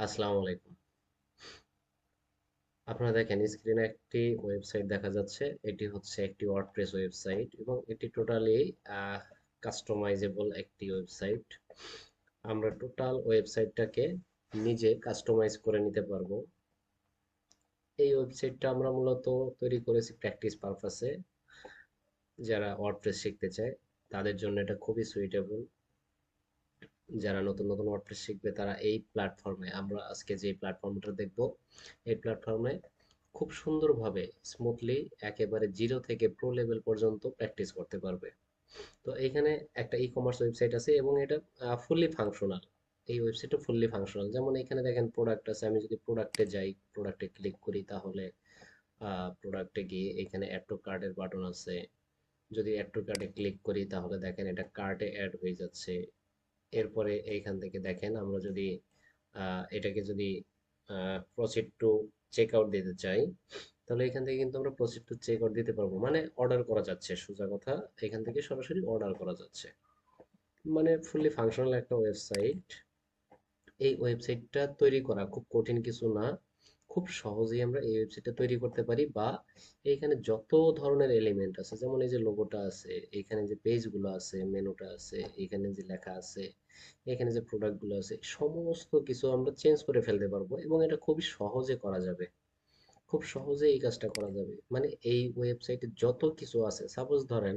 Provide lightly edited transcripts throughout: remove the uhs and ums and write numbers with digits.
আসসালামু আলাইকুম। আপনারা দেখেন স্ক্রিনে একটি ওয়েবসাইট দেখা যাচ্ছে। এটি হচ্ছে একটি ওয়ার্ডপ্রেস ওয়েবসাইট এবং এটি টোটালি কাস্টমাইজেবল একটি ওয়েবসাইট। আমরা টোটাল ওয়েবসাইটটাকে নিজে কাস্টমাইজ করে নিতে পারবো। এই ওয়েবসাইটটা আমরা মূলত তৈরি করেছি প্র্যাকটিস পারপাসে। যারা ওয়ার্ডপ্রেস শিখতে চায় তাদের জন্য এটা খুবই সুইটেবল। যারা নতুন নতুন ওয়ার্ডপ্রেস শিখবে তারা এই প্ল্যাটফর্মে, আমরা আজকে যে প্ল্যাটফর্মটা দেখব, এই প্ল্যাটফর্মে খুব সুন্দরভাবে স্মুথলি একেবারে জিরো থেকে প্রো লেভেল পর্যন্ত প্র্যাকটিস করতে পারবে। তো এইখানে একটা ই কমার্স ওয়েবসাইট আছে এবং এটা ফুললি ফাংশনাল। এই ওয়েবসাইটটা ফুললি ফাংশনাল। যেমন এখানে দেখেন প্রোডাক্ট আছে, আমি যদি প্রোডাক্টে যাই, প্রোডাক্টে ক্লিক করি, তাহলে প্রোডাক্টে গিয়ে এখানে অ্যাড টু কার্টের বাটন আছে। যদি অ্যাড টু কার্টে ক্লিক করি তাহলে দেখেন এটা কার্টে অ্যাড হয়ে যাচ্ছে। এরপরে এইখান থেকে দেখেন আমরা যদি এটাকে যদি প্রসিড টু চেক আউট দিতে চাই, তাহলে এখান থেকে কিন্তু আমরা প্রসিড টু চেক আউট দিতে পারবো, মানে অর্ডার করা যাচ্ছে। সোজা কথা, এখান থেকে সরাসরি অর্ডার করা যাচ্ছে। মানে ফুললি ফাংশনাল একটা ওয়েবসাইট। এই ওয়েবসাইটটা তৈরি করা খুব কঠিন কিছু না। খুব সহজেই আমরা এই ওয়েবসাইটটা তৈরি করতে পারি। বা এইখানে যত ধরনের এলিমেন্ট আছে, যেমন এই যে লোগোটা আছে, এখানে যে পেজগুলো আছে, মেনুটা আছে, এখানে যে লেখা আছে, এখানে যে প্রোডাক্টগুলো আছে, সমস্ত কিছু আমরা চেঞ্জ করে ফেলতে পারবো এবং এটা খুবই সহজে করা যাবে। খুব সহজে এই কাজটা করা যাবে। মানে এই ওয়েবসাইটে যত কিছু আছে, সাপোজ ধরেন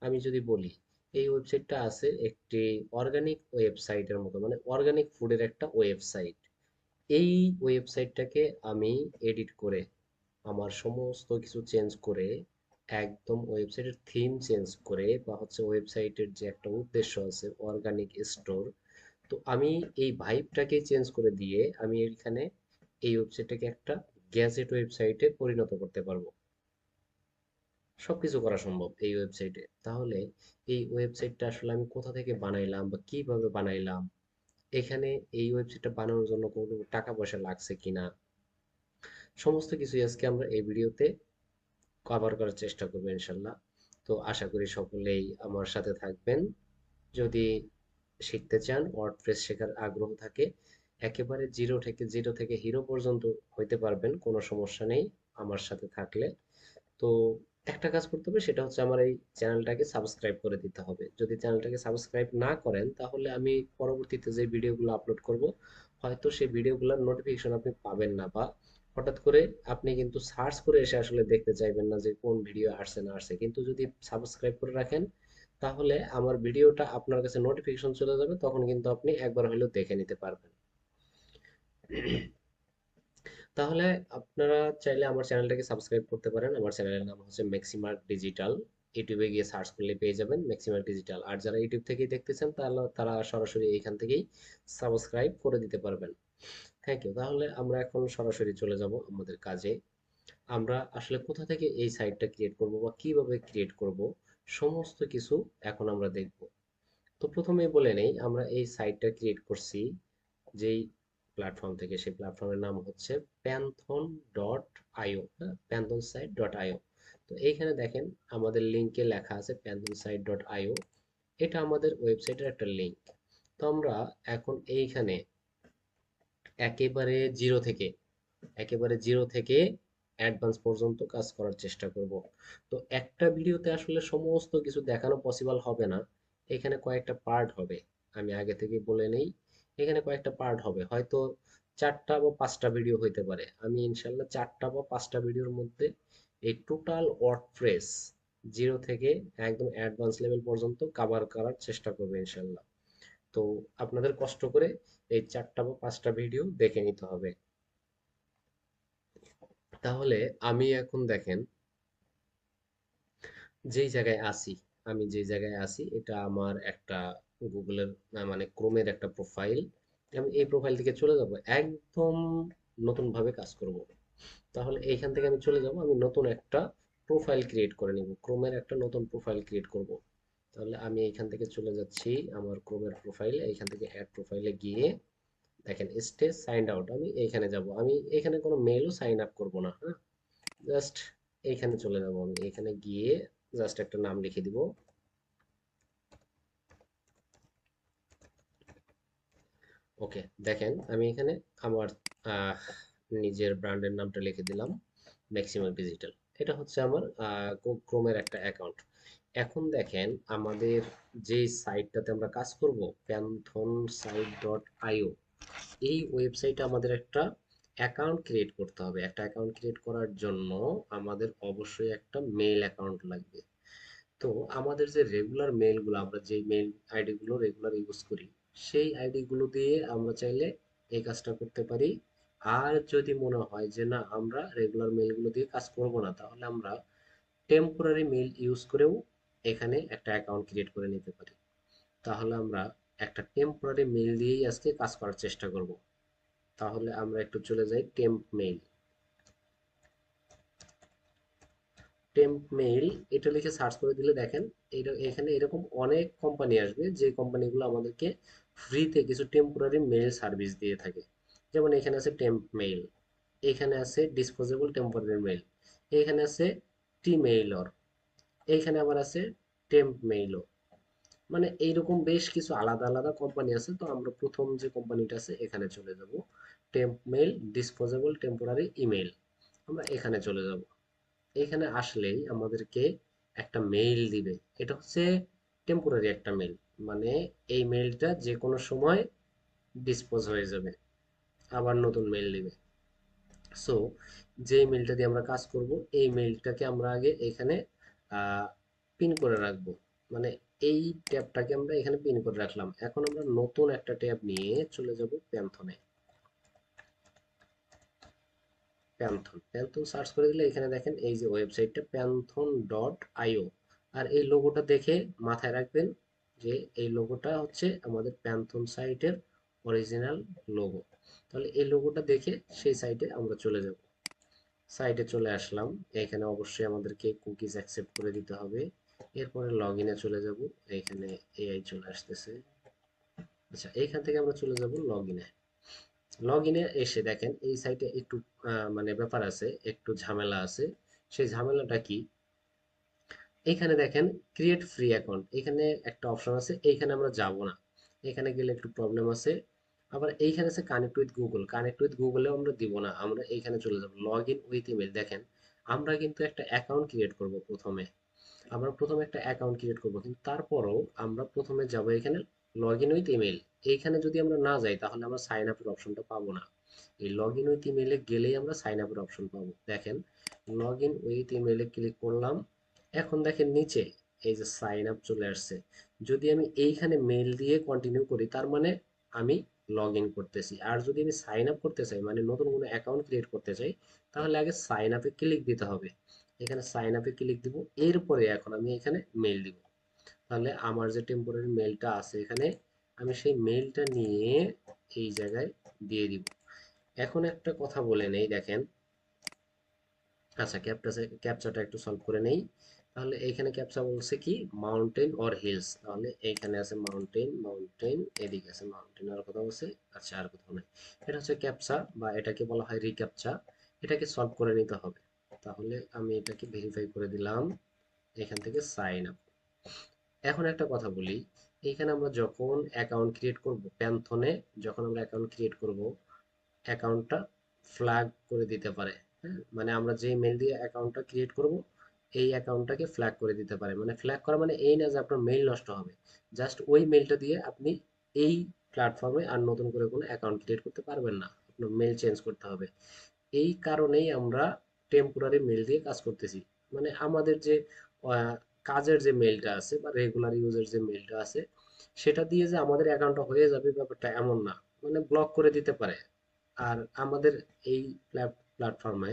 আমি যদি বলি এই ওয়েবসাইটটা আছে একটি অর্গানিক ওয়েবসাইটের মতো, মানে অর্গানিক ফুডের একটা ওয়েবসাইট। এই ওয়েবসাইটটাকে আমি এডিট করে, আমার সমস্ত কিছু চেঞ্জ করে, একদম ওয়েবসাইটের থিম চেঞ্জ করে, বা হচ্ছে ওয়েবসাইটের যে একটা উদ্দেশ্য আছে অর্গানিক স্টোর, তো আমি এই ভাইবটাকে চেঞ্জ করে দিয়ে আমি এখানে এই ওয়েবসাইটটাকে একটা গ্যাজেট ওয়েবসাইটে পরিণত করতে পারবো। সবকিছু করা সম্ভব এই ওয়েবসাইটে। তাহলে এই ওয়েবসাইটটা আসলে আমি কোথা থেকে বানাইলাম বা কিভাবে বানাইলাম, এখানে এই ওয়েবসাইটটা বানানোর জন্য কোনো টাকা পয়সা লাগছে কিনা, সমস্ত কিছুই আজকে আমরা এই ভিডিওতে কভার করার চেষ্টা করবো ইনশাল্লাহ। তো আশা করি সকলেই আমার সাথে থাকবেন। যদি শিখতে চান, ওয়ার্ডপ্রেস শেখার আগ্রহ থাকে, একেবারে জিরো থেকে হিরো পর্যন্ত হইতে পারবেন, কোনো সমস্যা নেই আমার সাথে থাকলে। তো একটা কাজ করতে হবে, সেটা হচ্ছে আমার এই চ্যানেলটাকে সাবস্ক্রাইব করে দিতে হবে। যদি চ্যানেলটাকে সাবস্ক্রাইব না করেন তাহলে আমি পরবর্তীতে যে ভিডিওগুলো আপলোড করব, হয়তো সেই ভিডিওগুলোর নোটিফিকেশন আপনি পাবেন না, বা হঠাৎ করে আপনি কিন্তু সার্চ করে এসে আসলে দেখতে চাইবেন না যে কোন ভিডিও আসছে না আসছে। কিন্তু যদি সাবস্ক্রাইব করে রাখেন তাহলে আমার ভিডিওটা আপনার কাছে নোটিফিকেশন চলে যাবে, তখন কিন্তু আপনি একবার হলেও দেখে নিতে পারবেন। তাহলে আপনারা চাইলে আমার চ্যানেলটাকে সাবস্ক্রাইব করতে পারেন। আমার চ্যানেলের নাম হচ্ছে ম্যাক্সিমার্ক ডিজিটাল। ইউটিউবে গিয়ে সার্চ করলে পেয়ে যাবেন ম্যাক্সিমার্ক ডিজিটাল। আর যারা ইউটিউব থেকেই দেখতেছেন তাহলে তারা সরাসরি এইখান থেকেই সাবস্ক্রাইব করে দিতে পারবেন। Thank you. তাহলে আমরা এখন সরাসরি চলে যাব আমাদের কাজে। আমরা আসলে কোথা থেকে এই সাইটটা ক্রিয়েট করব বা কিভাবে ক্রিয়েট করব, সমস্ত কিছু এখন আমরা দেখব। তো প্রথমেই বলে নেই, আমরা এই সাইটটা ক্রিয়েট করছি যেই প্ল্যাটফর্ম থেকে, সেই প্ল্যাটফর্মের নাম হচ্ছে প্যান্থন ডট আইও। হ্যাঁ, প্যান্থন সাইট ডট আইও। তো এইখানে দেখেন আমাদের লিঙ্কে লেখা আছে প্যান্থন সাইট ডট আইও। এটা আমাদের ওয়েবসাইটের একটা লিঙ্ক। তো আমরা এখন এইখানে একেবারে জিরো থেকে একেবারে জিরো থেকে অ্যাডভান্স পর্যন্ত কাজ করার চেষ্টা করব। তো একটা ভিডিওতে আসলে সমস্ত কিছু দেখানো পসিবল হবে না। এখানে কয়েকটা পার্ট হবে, আমি আগে থেকে বলে নেই। এখানে কয়েকটা পার্ট হবে, হয়তো 4টা বা 5টা ভিডিও হইতে পারে। আমি ইনশাল্লাহ 4টা বা 5টা ভিডিওর মধ্যে এই টোটাল ওয়ার্ডপ্রেস জিরো থেকে একদম অ্যাডভান্স লেভেল পর্যন্ত কভার করার চেষ্টা করবো ইনশাল্লাহ। তো আপনাদের কষ্ট করে এই 4টা বা 5টা ভিডিও দেখে নিতে হবে। তাহলে আমি এখন দেখেন যেই জায়গায় আছি, আমি যে জায়গায় আছি এটা আমার একটা গুগলের মানে ক্রোমের একটা প্রোফাইল। আমি এই প্রোফাইল থেকে চলে যাব, একদম নতুন ভাবে কাজ করব। তাহলে এইখান থেকে আমি চলে যাব, আমি নতুন একটা প্রোফাইল ক্রিয়েট করে নিব, ক্রোমের একটা নতুন প্রোফাইল ক্রিয়েট করব। তাহলে আমি এইখান থেকে চলে যাচ্ছি আমার ক্রোমের প্রোফাইলে, এইখান থেকে অ্যাড প্রোফাইলে গিয়ে দেখেন স্টে সাইন্ড আউট, আমি এইখানে যাব। আমি এখানে কোনো মেইলও সাইন আপ করব না, হ্যাঁ, জাস্ট এইখানে চলে যাব। আমি এখানে গিয়ে জাস্ট একটা নাম লিখে দিব। ওকে, দেখেন আমি এখানে আমার আহ, নিজের ব্র্যান্ডের নামটা লিখে দিলাম, ম্যাক্সিমাম ডিজিটাল। এটা হচ্ছে আমার ক্রোমের একটা অ্যাকাউন্ট। এখন দেখেন আমাদের যে সাইটটাতে আমরা কাজ করব, প্যান্থন সাইট ডট আইও, এই ওয়েবসাইটে আমাদের একটা অ্যাকাউন্ট ক্রিয়েট করতে হবে। একটা অ্যাকাউন্ট ক্রিয়েট করার জন্য আমাদের অবশ্যই একটা মেইল অ্যাকাউন্ট লাগবে। তো আমাদের যে রেগুলার মেইলগুলো, আমরা যে মেইল আইডিগুলো রেগুলার ইউজ করি, সেই আইডিগুলো দিয়ে আমরা চাইলে এই কাজটা করতে পারি। আর যদি মনে হয় যে না, আমরা রেগুলার মেইলগুলো দিয়ে কাজ করব না, তাহলে আমরা টেম্পোরারি মেইল ইউজ করেও এখানে একটা অ্যাকাউন্ট ক্রিয়েট করে নিতে পারি। তাহলে আমরা একটা টেম্পোরারি মেইল দিয়েই আজকে কাজ করার চেষ্টা করব। তাহলে আমরা একটু চলে যাই টেম্প মেইল। টেম্প মেইল এটা লিখে সার্চ করে দিলে দেখেন এখানে এরকম অনেক কোম্পানি আসবে, যে কোম্পানিগুলো আমাদেরকে ফ্রিতে কিছু টেম্পোরারি মেইল সার্ভিস দিয়ে থাকে। যেমন এখানে আছে টেম্প মেইল, এখানে আছে ডিসপোজেবল টেম্পোরারি মেইল, এখানে আছে টি মেইলর, এইখানে আবার আছে টেম্প মেইলও। মানে এইরকম বেশ কিছু আলাদা আলাদা কোম্পানি আছে। তো আমরা প্রথম যে কোম্পানিটা আছে এখানে চলে যাব, temp mail disposable temporary email. আমরা এখানে চলে যাব। এখানে আসলেই আমাদেরকে একটা মেইল দিবে। এটা হচ্ছে টেম্পোরারি একটা মেইল, মানে এই মেইলটা যে কোনো সময় ডিসপোজ হয়ে যাবে, আবার নতুন মেইল দিবে। সো যে মেইলটা দিয়ে আমরা কাজ করব, এই মেইলটাকে আমরা আগে এখানে পিন করে রাখবো। মানে এই ট্যাবটাকে আমরা এখানে পিন করে রাখলাম। এখন আমরা নতুন একটা ট্যাব নিয়ে চলে যাব প্যান্থনে। প্যান্থন প্যান্থন সার্চ করে দিলে এখানে দেখেন এই যে ওয়েবসাইটটা প্যান্থন ডট আইও। আর এই লোগোটা দেখে মাথায় রাখবেন যে এই লোগোটা হচ্ছে আমাদের প্যান্থন সাইটের অরিজিনাল লোগো। তাহলে এই লোগোটা দেখে সেই সাইটে আমরা চলে যাব। সাইটে চলে আসলাম। এখানে অবশ্যই আমাদেরকে কুকিজ অ্যাকসেপ্ট করে দিতে হবে। এরপরে লগ ইনে চলে যাব। এখানে এআই চলে আসতেছে। আচ্ছা, এইখান থেকে আমরা চলে যাব লগ ইনে। লগ ইনে এসে দেখেন এই সাইটে একটু মানে ব্যাপার আছে, একটু ঝামেলা আছে। সেই ঝামেলাটা কি? এখানে দেখেন ক্রিয়েট ফ্রি অ্যাকাউন্ট, এখানে একটা অপশন আছে, এইখানে আমরা যাব না। এখানে গেলে একটু প্রবলেম আছে। আবার এইখানে আছে connect with Google, connect with গুগলেও আমরা দিব না, আমরা এইখানে চলে যাব লগ ইন উইথ ইমেল। দেখেন আমরা কিন্তু একটা অ্যাকাউন্ট ক্রিয়েট করব প্রথমে। আমরা প্রথমে একটা অ্যাকাউন্ট ক্রিয়েট করব, কিন্তু তারপরও আমরা প্রথমে যাব এখানে লগ ইন উইথ ইমেল। এইখানে যদি আমরা না যাই তাহলে আমরা সাইন আপের অপশনটা পাবো না। এই লগ ইন উইথ ইমেলে গেলেই আমরা সাইন আপের অপশন পাবো। দেখেন লগ ইন উইথ ইমেলে ক্লিক করলাম। এখন দেখেন নিচে এই যে সাইন আপ চলে আসছে। যদি আমি এইখানে মেল দিয়ে কন্টিনিউ করি, তার মানে আমি লগ ইন করতেছি। আর যদি আমি সাইন আপ করতে চাই, মানে নতুন কোনো অ্যাকাউন্ট ক্রিয়েট করতে চাই, তাহলে আগে সাইন আপে ক্লিক দিতে হবে। এখানে সাইন আপে ক্লিক দিব, এরপরে এখন আমি এখানে মেল দিব। তাহলে আমার যে টেম্পোরারি মেলটা আছে এখানে, আমি সেই মেলটা নিয়ে এই জায়গায় দিয়ে দিব। এখন একটা কথা বলে নেই, দেখেন। আচ্ছা, ক্যাপচাটা একটু সলভ করে নেই। তাহলে এইখানে ক্যাপচা বলছে কি মাউন্টেন অর হিলস, তাহলে এইখানে আছে মাউন্টেন, মাউন্টেন, এদিকে আছে মাউন্টেন, আর কথা বলছে। আচ্ছা, আর কোথাও নাই। এটা হচ্ছে ক্যাপচা, বা এটাকে বলা হয় রিক্যাপচা। এটাকে সলভ করে নিতে হবে। তাহলে আমি এটাকে ভেরিফাই করে দিলাম, এখান থেকে সাইন আপ। এখন একটা কথা বলি, এইখানে আমরা যখন অ্যাকাউন্ট ক্রিয়েট করব প্যান্থনে, যখন আমরা অ্যাকাউন্ট ক্রিয়েট করব, অ্যাকাউন্টটা ফ্ল্যাগ করে দিতে পারে। হ্যাঁ, মানে আমরা যে মেল দিয়ে অ্যাকাউন্টটা ক্রিয়েট করব, এই অ্যাকাউন্টটাকে ফ্ল্যাগ করে দিতে পারে। মানে ফ্ল্যাগ করা মানে এই না যে আপনার মেইল নষ্ট হবে, জাস্ট ওই মেলটা দিয়ে আপনি এই প্ল্যাটফর্মে আর নতুন করে কোনো অ্যাকাউন্ট ক্রিয়েট করতে পারবেন না, আপনার মেল চেঞ্জ করতে হবে। এই কারণেই আমরা টেম্পোরারি মেল দিয়ে কাজ করতেছি। মানে আমাদের যে আহ, কাজের যে মেলটা আছে বা রেগুলার ইউজের যে মেলটা আছে, সেটা দিয়ে যে আমাদের অ্যাকাউন্টটা হয়ে যাবে ব্যাপারটা এমন না। মানে ব্লক করে দিতে পারে। আর আমাদের এই প্ল্যাটফর্মে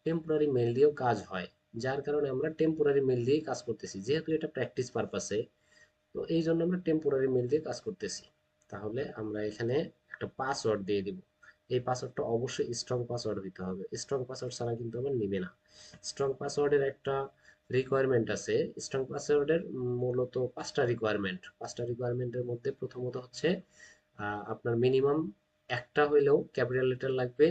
টেম্পোরারি মেল দিয়েও কাজ হয়, যার কারণে আমরা টেম্পোরারি মেল দিয়েই কাজ করতেছি, যেহেতু এটা প্র্যাকটিস পারপাসে। তো এই জন্য আমরা টেম্পোরারি মেল দিয়ে কাজ করতেছি। তাহলে আমরা এখানে একটা পাসওয়ার্ড দিয়ে দিব। এই পাসওয়ার্ডটা অবশ্যই স্ট্রং পাসওয়ার্ড হইতে হবে, স্ট্রং পাসওয়ার্ড ছাড়া কিন্তু আবার নিবে না। স্ট্রং পাসওয়ার্ডের একটা রিকোয়ারমেন্ট আছে। স্ট্রং পাসওয়ার্ডের মূলত পাঁচটা রিকোয়ারমেন্ট। পাঁচটা রিকোয়ারমেন্টের মধ্যে প্রথমত হচ্ছে আপনার মিনিমাম একটা হইলেও ক্যাপিটাল লেটার লাগবে,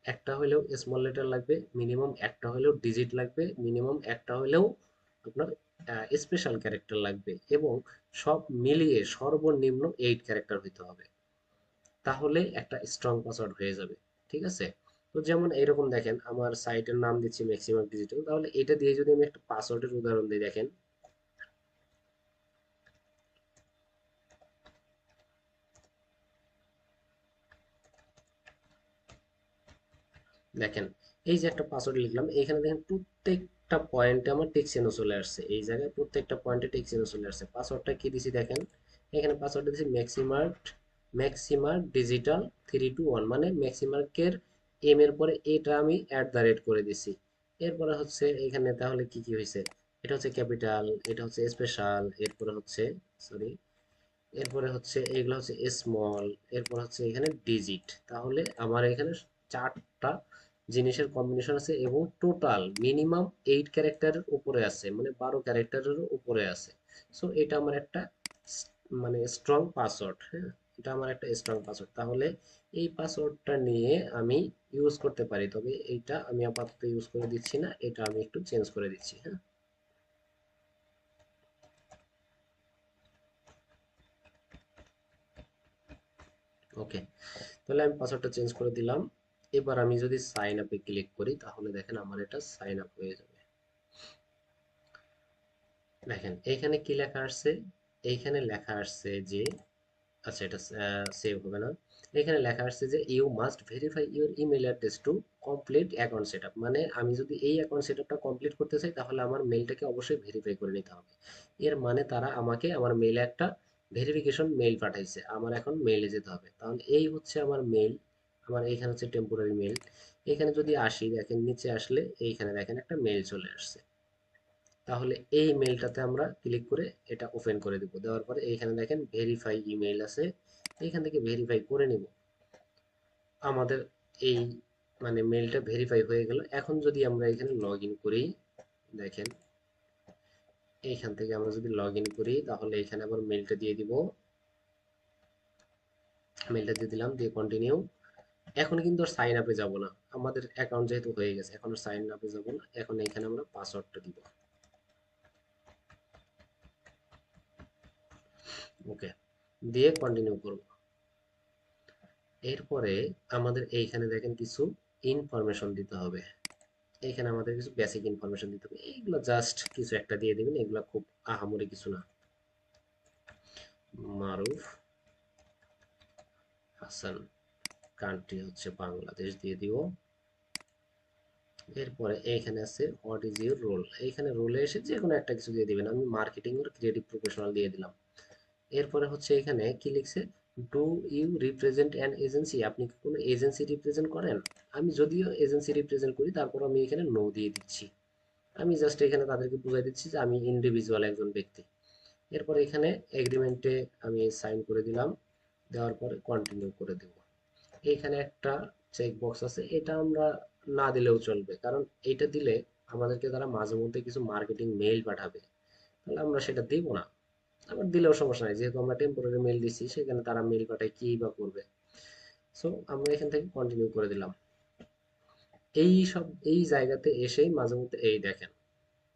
একটা হইলেও স্মল লেটার লাগবে, মিনিমাম একটা হইলেও ডিজিট লাগবে, মিনিমাম একটা হইলেও আপনার স্পেশাল ক্যারেক্টার লাগবে, এবং সব মিলিয়ে সর্বনিম্ন 8 ক্যারেক্টার হইতে হবে। তাহলে একটা স্ট্রং পাসওয়ার্ড হয়ে যাবে। ঠিক আছে? তো যেমন এরকম দেখেন, আমার সাইটের নাম দিচ্ছি ম্যাক্সিমাম ডিজিটাল, তাহলে এটা দিয়ে যদি আমি একটা পাসওয়ার্ডের উদাহরণ দিই, দেখেন দেখেন এই যে একটা পাসওয়ার্ড লিখলাম, এখানে দেখেন প্রত্যেকটা পয়েন্টে আমার টেক্সিনো চলে আসছে, এই জায়গায় প্রত্যেকটা পয়েন্টে টেক্সিনো চলে আসছে। পাসওয়ার্ডটা কি দিছি দেখেন, এখানে পাসওয়ার্ডটা দিছি ম্যাক্সিমার্ট, ম্যাক্সিমার্ট ডিজিটাল 321, মানে ম্যাক্সিমার্কের এম এর পরে এটা আমি @ করে দিছি। এরপরে হচ্ছে এখানে তাহলে কি কি হয়েছে, এটা হচ্ছে ক্যাপিটাল, এটা হচ্ছে স্পেশাল, এরপরে হচ্ছে সরি, এরপরে হচ্ছে এগুলো হচ্ছে স্মল, এরপর হচ্ছে এখানে ডিজিট। তাহলে আমার এখানে চারটা জিনিসের কম্বিনেশন আছে এবং টোটাল মিনিমাম 8 ক্যারেক্টারের উপরে আছে, মানে 12 ক্যারেক্টারের উপরে আছে। সো এটা আমার একটা মানে স্ট্রং পাসওয়ার্ড। হ্যাঁ, এটা আমার একটা স্ট্রং পাসওয়ার্ড। তাহলে এই পাসওয়ার্ডটা নিয়ে আমি ইউজ করতে পারি, তবে এইটা আমি আপাতত ইউজ করে দিচ্ছি না, এটা আমি একটু চেঞ্জ করে দিচ্ছি। হ্যাঁ, ওকে, তাহলে আমি পাসওয়ার্ডটা চেঞ্জ করে দিলাম। এবার আমি যদি সাইন আপে ক্লিক করি তাহলে দেখেন আমার এটা সাইন আপ হয়ে যাবে। দেখেন এইখানে কি লেখা আসছে, এইখানে লেখা আসছে যে, আচ্ছা এটা সেভ হবে না। এখানে লেখা আসছে যে you must verify your email address to complete account setup, মানে আমি যদি এই অ্যাকাউন্ট সেটআপটা কমপ্লিট করতে চাই তাহলে আমার মেলটাকে অবশ্যই ভেরিফাই করে নিতে হবে। এর মানে তারা আমাকে আমার মেইলে একটা ভেরিফিকেশন মেইল পাঠাইছে, আমার এখন মেইলে যেতে হবে। তাহলে এই হচ্ছে আমার মেইল, আমার এইখানে হচ্ছে টেম্পোরারি মেইল। এখানে যদি আসি দেখেন, নিচে আসলে এইখানে দেখেন একটা মেইল চলে আসছে। তাহলে এই মেইলটাতে আমরা ক্লিক করে এটা ওপেন করে দেব, দেওয়ার পরে এইখানে দেখেন ভেরিফাই ইমেইল আছে, এইখান থেকে ভেরিফাই করে নিব। আমাদের এই মানে মেইলটা ভেরিফাই হয়ে গেল। এখন যদি আমরা এখানে লগ ইন করি, দেখেন এইখান থেকে আমরা যদি লগ ইন করি তাহলে এখানে আবার মেইলটা দিয়ে দিব, মেইলটা দিয়ে দিলাম, দিয়ে কন্টিনিউ। এখন কিন্তু আর সাইন আপে যাব না, আমাদের অ্যাকাউন্ট যেহেতু হয়ে গেছে, এখন আর সাইন আপে যাব না, এখন এখানে আমরা পাসওয়ার্ডটা দিব। ওকে, দিয়ে কন্টিনিউ করব। এরপরে আমাদের এইখানে দেখেন কিছু ইনফরমেশন দিতে হবে, এইখানে আমাদের কিছু বেসিক ইনফরমেশন দিতে হবে, এইগুলো জাস্ট কিছু একটা দিয়ে দিবেন, এগুলো খুব আহামরি কিছু না। মারুফ হাসান, কান্ট্রি হচ্ছে বাংলাদেশ দিয়ে দিব। এরপরে এইখানে আছে হোয়াট ইজ ইউর রোল, এইখানে রোলে এসে যে কোনো একটা কিছু দিয়ে দিবেন, আমি মার্কেটিং ওর ক্রিয়েটিভ প্রফেশনাল দিয়ে দিলাম। এরপরে হচ্ছে এখানে কি লিখছে, do you represent an agency, আপনি কি কোনো এজেন্সি রিপ্রেজেন্ট করেন? আমি যদিও এজেন্সি রিপ্রেজেন্ট করি, তারপর আমি এখানে নো দিয়ে দিচ্ছি। আমি জাস্ট এখানে তাদেরকে বুঝাই দিচ্ছি যে আমি ইন্ডিভিজুয়াল একজন ব্যক্তি। এরপর এখানে এগ্রিমেন্টে আমি সাইন করে দিলাম, দেওয়ার পরে কন্টিনিউ করে দেব। এখানে একটা চেক বক্স আছে, এটা আমরা না দিলেও চলবে, কারণ এটা দিলে আমাদেরকে তারা মাঝে মধ্যে কিছু মার্কেটিং মেইল পাঠাবে, তাহলে আমরা সেটা দিব না। আবার দিলেও সমস্যা নাই, যেহেতু আমরা টেম্পোরারি মেইল দিচ্ছি, সেখানে তারা মেইল পাঠায় কি বা করবে। সো আমরা এখান থেকে কন্টিনিউ করে দিলাম। এই সব এই জায়গাতে এসেই মাঝে মধ্যে এই দেখেন,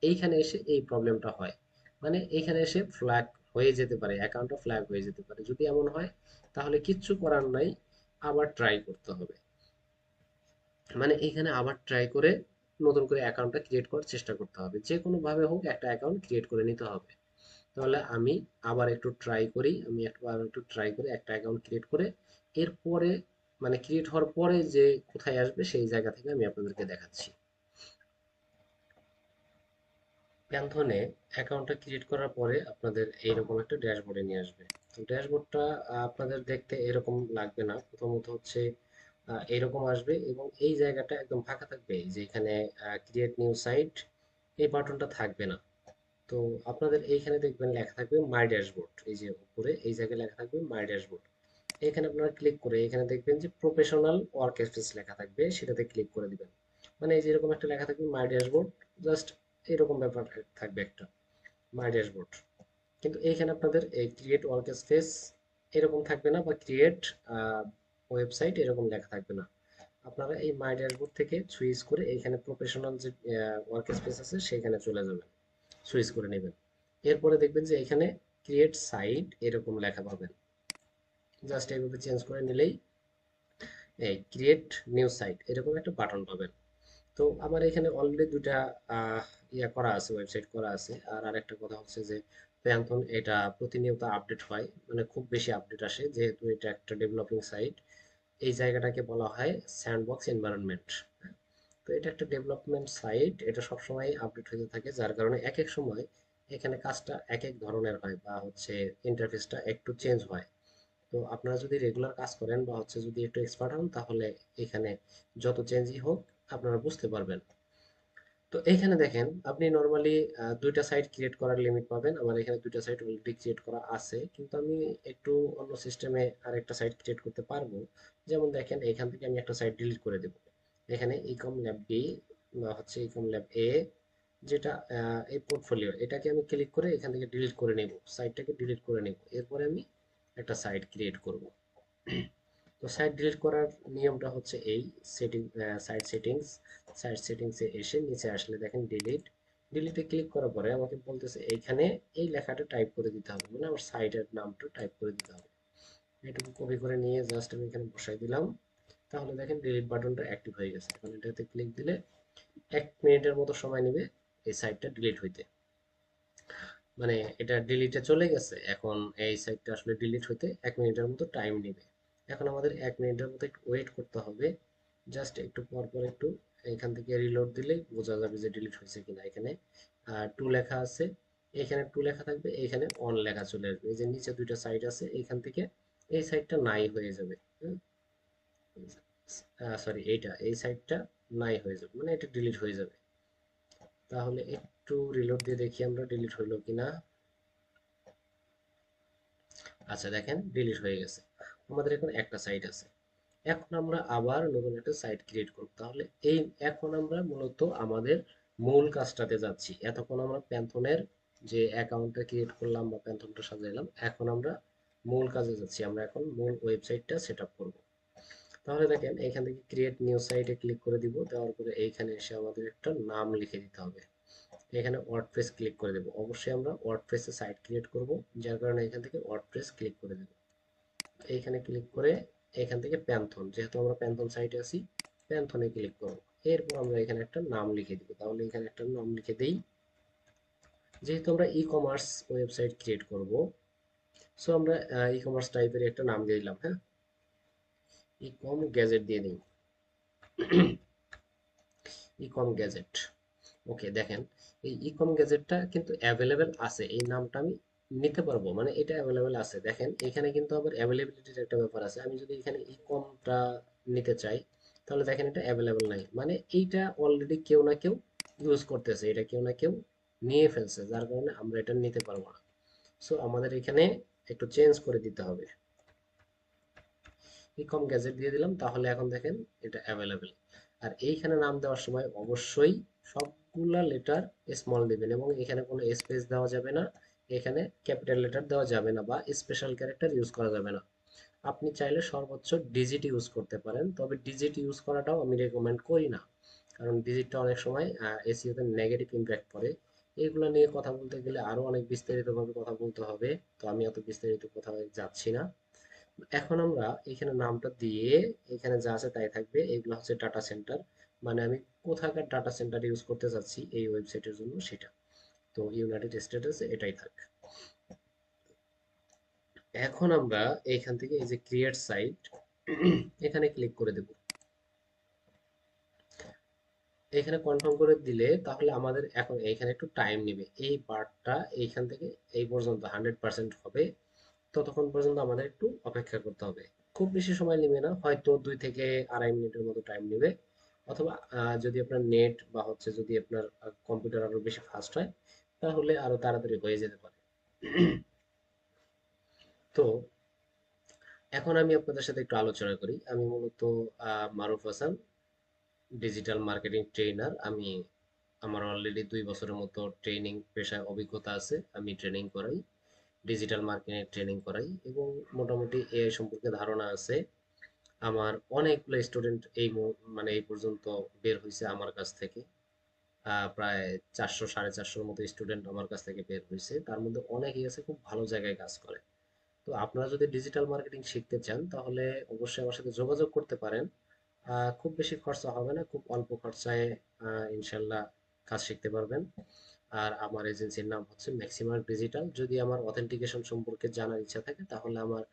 এইখানে এসে এই প্রবলেমটা হয়, মানে এইখানে এসে ফ্ল্যাগ হয়ে যেতে পারে, অ্যাকাউন্টটা ফ্ল্যাগ হয়ে যেতে পারে। যদি এমন হয় তাহলে কিচ্ছু করার নাই, আবার ট্রাই করতে হবে। মানে এখানে আবার ট্রাই করে নতুন করে অ্যাকাউন্টটা ক্রিয়েট করার চেষ্টা করতে হবে, যে কোনো ভাবে হোক একটা অ্যাকাউন্ট ক্রিয়েট করে নিতে হবে। তাহলে আমি আবার একটু ট্রাই করি, আমি একটু ট্রাই করে একটা অ্যাকাউন্ট ক্রিয়েট করে এরপরে মানে ক্রিয়েট হওয়ার পরে যে কোথায় আসবে সেই জায়গা থেকে আমি আপনাদেরকে দেখাচ্ছি। প্যান্থনে অ্যাকাউন্টটা ক্রিয়েট করার পরে আপনাদের এইরকম একটা ড্যাশবোর্ডে নিয়ে আসবে। তো ড্যাশবোর্ডটা আপনাদের দেখতে এরকম লাগবে না, প্রথমত হচ্ছে এরকম আসবে এবং এই জায়গাটা একদম ফাঁকা থাকবে, এই যে এখানে ক্রিয়েট নিউ সাইট, এই বাটনটা থাকবে না। তো আপনাদের এইখানে দেখবেন লেখা থাকবে মাই ড্যাশবোর্ড, এই যে উপরে এই জায়গায় লেখা থাকবে মাই ড্যাশবোর্ড। এখানে আপনারা ক্লিক করে এখানে দেখবেন যে প্রফেশনাল ওয়ার্ক স্পেস লেখা থাকবে, সেটাতে ক্লিক করে দিবেন। মানে এই যে এরকম একটা লেখা থাকবে মাই ড্যাশবোর্ড, জাস্ট এরকম ব্যাপার থাকবে একটা মাই ড্যাশবোর্ড। কিন্তু এইখানে আপনাদের এই ক্রিয়েট ওয়ার্ক স্পেস এরকম থাকবে না, বা ক্রিয়েট ওয়েবসাইট এরকম লেখা থাকবে না। আপনারা এই মাই ড্যাশবোর্ড থেকে সুইচ করে এইখানে প্রফেশনাল যে ওয়ার্ক স্পেস আছে সেখানে চলে যাবেন, সুইচ করে নেবেন। এরপরে দেখবেন যে এখানে ক্রিয়েট সাইট এরকম লেখা পাবেন, জাস্ট এইভাবে চেঞ্জ করে নিলেই এই ক্রিয়েট নিউ সাইট এরকম একটা বাটন পাবেন। তো আমার এখানে অলরেডি দুইটা আহ, ইয়া করা আছে, ওয়েবসাইট করা আছে। আর আরেকটা কথা হচ্ছে যে প্যান্থন এটা প্রতিনিয়ত আপডেট হয়, মানে খুব বেশি আপডেট আসে, যেহেতু এটা একটা ডেভেলপিং সাইট। এই জায়গাটাকে বলা হয় স্যান্ডবক্স এনভায়রনমেন্ট। তো এটা একটা ডেভেলপমেন্ট সাইট, এটা সবসময় আপডেট হতে থাকে, যার কারণে এক এক সময় এখানে কাজটা এক এক ধরনের হয় বা হচ্ছে ইন্টারফেসটা একটু চেঞ্জ হয়। তো আপনারা যদি রেগুলার কাজ করেন বা হচ্ছে যদি একটু এক্সপার্ট হন, তাহলে এখানে যত চেঞ্জই হোক আপনারা বুঝতে পারবেন। তো এইখানে দেখেন আপনি নর্মালি দুইটা সাইট ক্রিয়েট করার লিমিট পাবেন। আমার এখানে দুইটা সাইট অলরেডি ক্রিয়েট করা আছে, কিন্তু আমি একটু অন্য সিস্টেমে আরেকটা সাইট ক্রিয়েট করতে পারবো। যেমন দেখেন এখান থেকে আমি একটা সাইট ডিলিট করে দেব। এখানে ইকম ল্যাব বি বা হচ্ছে ইকম ল্যাব এ, যেটা এই পোর্টফোলিও, এটাকে আমি ক্লিক করে এখান থেকে ডিলিট করে নেব, সাইটটাকে ডিলিট করে নেব। এরপরে আমি একটা সাইট ক্রিয়েট করব। তো সাইট ডিলিট করার নিয়মটা হচ্ছে এই সেটিং, সাইট সেটিংস, সাইট সেটিংসে এসে নিচে আসলে দেখেন ডিলিট, ডিলিটে ক্লিক করার পরে আমাকে বলতেছে এইখানে এই লেখাটা টাইপ করে দিতে হবে, মানে আমার সাইটের নামটা টাইপ করে দিতে হবে। এটুকু কপি করে নিয়ে জাস্ট আমি এখানে বসাই দিলাম। তাহলে দেখেন ডিলিট বাটনটা অ্যাক্টিভ হয়ে গেছে। এখন এটাতে ক্লিক দিলে 1 মিনিটের মতো সময় নেবে এই সাইটটা ডিলিট হইতে। মানে এটা ডিলিটে চলে গেছে, এখন এই সাইটটা আসলে ডিলিট হইতে 1 মিনিটের মতো টাইম নেবে। এখন আমাদের 1 মিনিটের মতো একটু ওয়েট করতে হবে। জাস্ট একটু পর পর একটু এখান থেকে রিলোড দিলেই বোঝা যাবে যে ডিলিট হয়েছে কিনা। এখানে টু লেখা আছে, এখানে টু লেখা থাকবে, এখানে অন লেখা চলে আসবে। এই যে নিচে দুইটা সাইড আছে, এখান থেকে এই সাইডটা নাই হয়ে যাবে। সরি, এইটা এই সাইডটা নাই হয়ে যাবে, মানে এটা ডিলিট হয়ে যাবে। তাহলে একটু রিলোড দিয়ে দেখি আমরা ডিলিট হইলো কিনা। আচ্ছা দেখেন ডিলিট হয়ে গেছে। আমাদের এখন একটা সাইট আছে। এখন আমরা আবার নতুন একটা সাইট ক্রিয়েট করব। তাহলে এই এখন আমরা মূলত আমাদের মূল কাজটাতে যাচ্ছি। এতক্ষণ আমরা প্যান্থনের যে অ্যাকাউন্টটা ক্রিয়েট করলাম বা প্যান্থনটা সাজাইলাম, এখন আমরা মূল কাজে যাচ্ছি। আমরা এখন মূল ওয়েবসাইটটা সেট আপ করবো। তাহলে দেখেন এখান থেকে ক্রিয়েট নিউ সাইটে ক্লিক করে দিব। দেওয়ার পরে এইখানে এসে আমাদের একটা নাম লিখে দিতে হবে। এখানে ওয়ার্ডপ্রেস ক্লিক করে দেব। অবশ্যই আমরা ওয়ার্ডপ্রেসে সাইট ক্রিয়েট করব, যার কারণে এখান থেকে ওয়ার্ডপ্রেস ক্লিক করে দেব। এইখানে ক্লিক করে এখান থেকে প্যান্থন, যেহেতু আমরা প্যান্থন সাইটে আছি, প্যান্থনে ক্লিক করব। এরপর আমরা এখানে একটা নাম লিখে দিব। তাহলে এখানে একটা নাম লিখে দেই। যেহেতু আমরা ই কমার্স ওয়েবসাইট ক্রিয়েট করব, সো আমরা ই কমার্স টাইপের একটা নাম দিয়ে দিলাম। হ্যাঁ, ই কম গ্যাজেট দিয়ে দিই, ই কম গ্যাজেট। ওকে দেখেন এই ইকম গ্যাজেটটা কিন্তু অ্যাভেলেবেল আছে, এই নামটা আমি নিতে পারবো, মানে এটা অ্যাভেলেবেল আছে। দেখেন এখানে কিন্তু আবার অ্যাভেলেবিলিটির একটা ব্যাপার আছে। আমি যদি এখানে ইকমটা নিতে চাই, তাহলে দেখেন এটা অ্যাভেলেবেল নাই, মানে এইটা অলরেডি কেউ না কেউ ইউজ করতেছে, এটা কেউ না কেউ নিয়ে ফেলছে, যার কারণে আমরা এটা নিতে পারবো না। সো আমাদের এখানে একটু চেঞ্জ করে দিতে হবে। ইকম গ্যাজেট দিয়ে দিলাম, তাহলে এখন দেখেন এটা অ্যাভেলেবেল। আর এইখানে নাম দেওয়ার সময় অবশ্যই সবগুলা লেটার স্মল দিবেন, এবং এখানে কোনো স্পেস দেওয়া যাবে না, এখানে ক্যাপিটাল লেটার দেওয়া যাবে না, বা স্পেশাল ক্যারেক্টার ইউজ করা যাবে না। আপনি চাইলে সর্বোচ্চ ডিজিট ইউজ করতে পারেন, তবে ডিজিট ইউজ করাটাও আমি রেকমেন্ড করি না, কারণ ডিজিটটা অনেক সময় এসইওতে নেগেটিভ ইমপ্যাক্ট পড়ে। এগুলো নিয়ে কথা বলতে গেলে আরো অনেক বিস্তারিতভাবে কথা বলতে হবে, তো আমি অত বিস্তারিত কোথাও যাচ্ছি না। এখন আমরা এখানে নামটা দিয়ে এখানে যা আছে তাই থাকবে। এগুলো হচ্ছে ডাটা সেন্টার, মানে আমি কোথাকার ডাটা সেন্টার ইউজ করতে চাচ্ছি এই ওয়েবসাইটের জন্য সেটা। তো ইউনাইটেড স্টেটস এটাই থাক। এখন আমরা এইখান থেকে এই যে ক্রিয়েট সাইট, এখানে ক্লিক করে দেব। এখানে কনফার্ম করে দিলে তাহলে আমাদের এখন এইখানে একটু টাইম নেবে, এই পার্টটা এইখান থেকে এই পর্যন্ত 100% হবে। ততক্ষণ পর্যন্ত আমাদের একটু অপেক্ষা করতে হবে। খুব বেশি সময় নেবে না, হয়তো 2 থেকে আড়াই মিনিটের মতো টাইম নেবে। অথবা যদি আপনার নেট বা হচ্ছে যদি আপনার কম্পিউটার আরো বেশি ফাস্ট হয়, তাহলে আরো তাড়াতাড়ি হয়ে যেতে পারে। তো এখন আমি আপনাদের সাথে একটু আলোচনা করি। আমি মূলত মারুফ হাসান, ডিজিটাল মার্কেটিং ট্রেনার। আমি আমার অলরেডি 2 বছরের মতো ট্রেনিং পেশায় অভিজ্ঞতা আছে। আমি ট্রেনিং করাই, ডিজিটাল মার্কেটিং ট্রেনিং করাই, এবং মোটামুটি এআই সম্পর্কে ধারণা আছে। আমার অনেকগুলো স্টুডেন্ট মানে এই পর্যন্ত বের হয়েছে আমার কাছ থেকে। প্রায় 400 সাড়ে 400-র মতো স্টুডেন্ট আমার কাছ থেকে বের হয়েছে, তার মধ্যে অনেকেই আছে খুব ভালো জায়গায় কাজ করে। তো আপনারা যদি ডিজিটাল মার্কেটিং শিখতে চান তাহলে অবশ্যই আমার সাথে যোগাযোগ করতে পারেন। খুব বেশি খরচা হবে না, খুব অল্প খরচায় ইনশাল্লাহ কাজ শিখতে পারবেন। আর আমার এজেন্সির নাম হচ্ছে ম্যাক্সিমার্ক ডিজিটাল। যদি আমার অথেন্টিকেশন সম্পর্কে জানার ইচ্ছা থাকে তাহলে আমার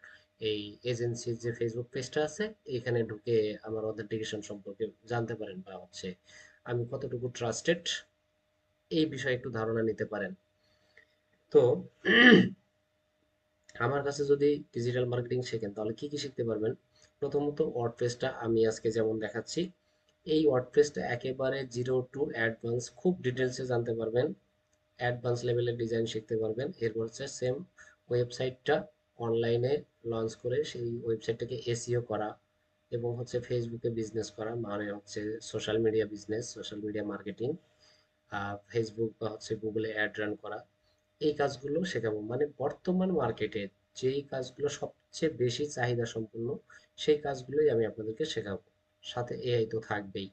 এই এজেন্সির যে ফেসবুক পেজটা আছে এখানে ঢুকে আমার অথেন্টিকেশন সম্পর্কে জানতে পারেন, বা হচ্ছে আমি কতটুকু ট্রাস্টেড এই বিষয়ে একটু ধারণা নিতে পারেন। তো আমার কাছে যদি ডিজিটাল মার্কেটিং শেখেন তাহলে কি কি শিখতে পারবেন? প্রথমত ওয়ার্ডপ্রেসটা আমি আজকে যেমন দেখাচ্ছি, এই ওয়ার্ডপ্রেসটা একেবারে জিরো টু অ্যাডভান্স খুব ডিটেলসে জানতে পারবেন। অ্যাডভান্স লেভেলের ডিজাইন শিখতে পারবেন। এরপর হচ্ছে সেম ওয়েবসাইটটা অনলাইনে লঞ্চ করে সেই ওয়েবসাইটটাকে এসইও করা এবং হচ্ছে ফেসবুকে বিজনেস করা, মানে হচ্ছে social media business, social media marketing, Facebook বা হচ্ছে গুগলে অ্যাড রান করা, এই কাজগুলো শেখাবো। মানে বর্তমান মার্কেটে যেই কাজগুলো সবচেয়ে বেশি চাহিদা সম্পন্ন সেই কাজগুলোই আমি আপনাদেরকে শেখাবো। সাথে এআই তো থাকবেই।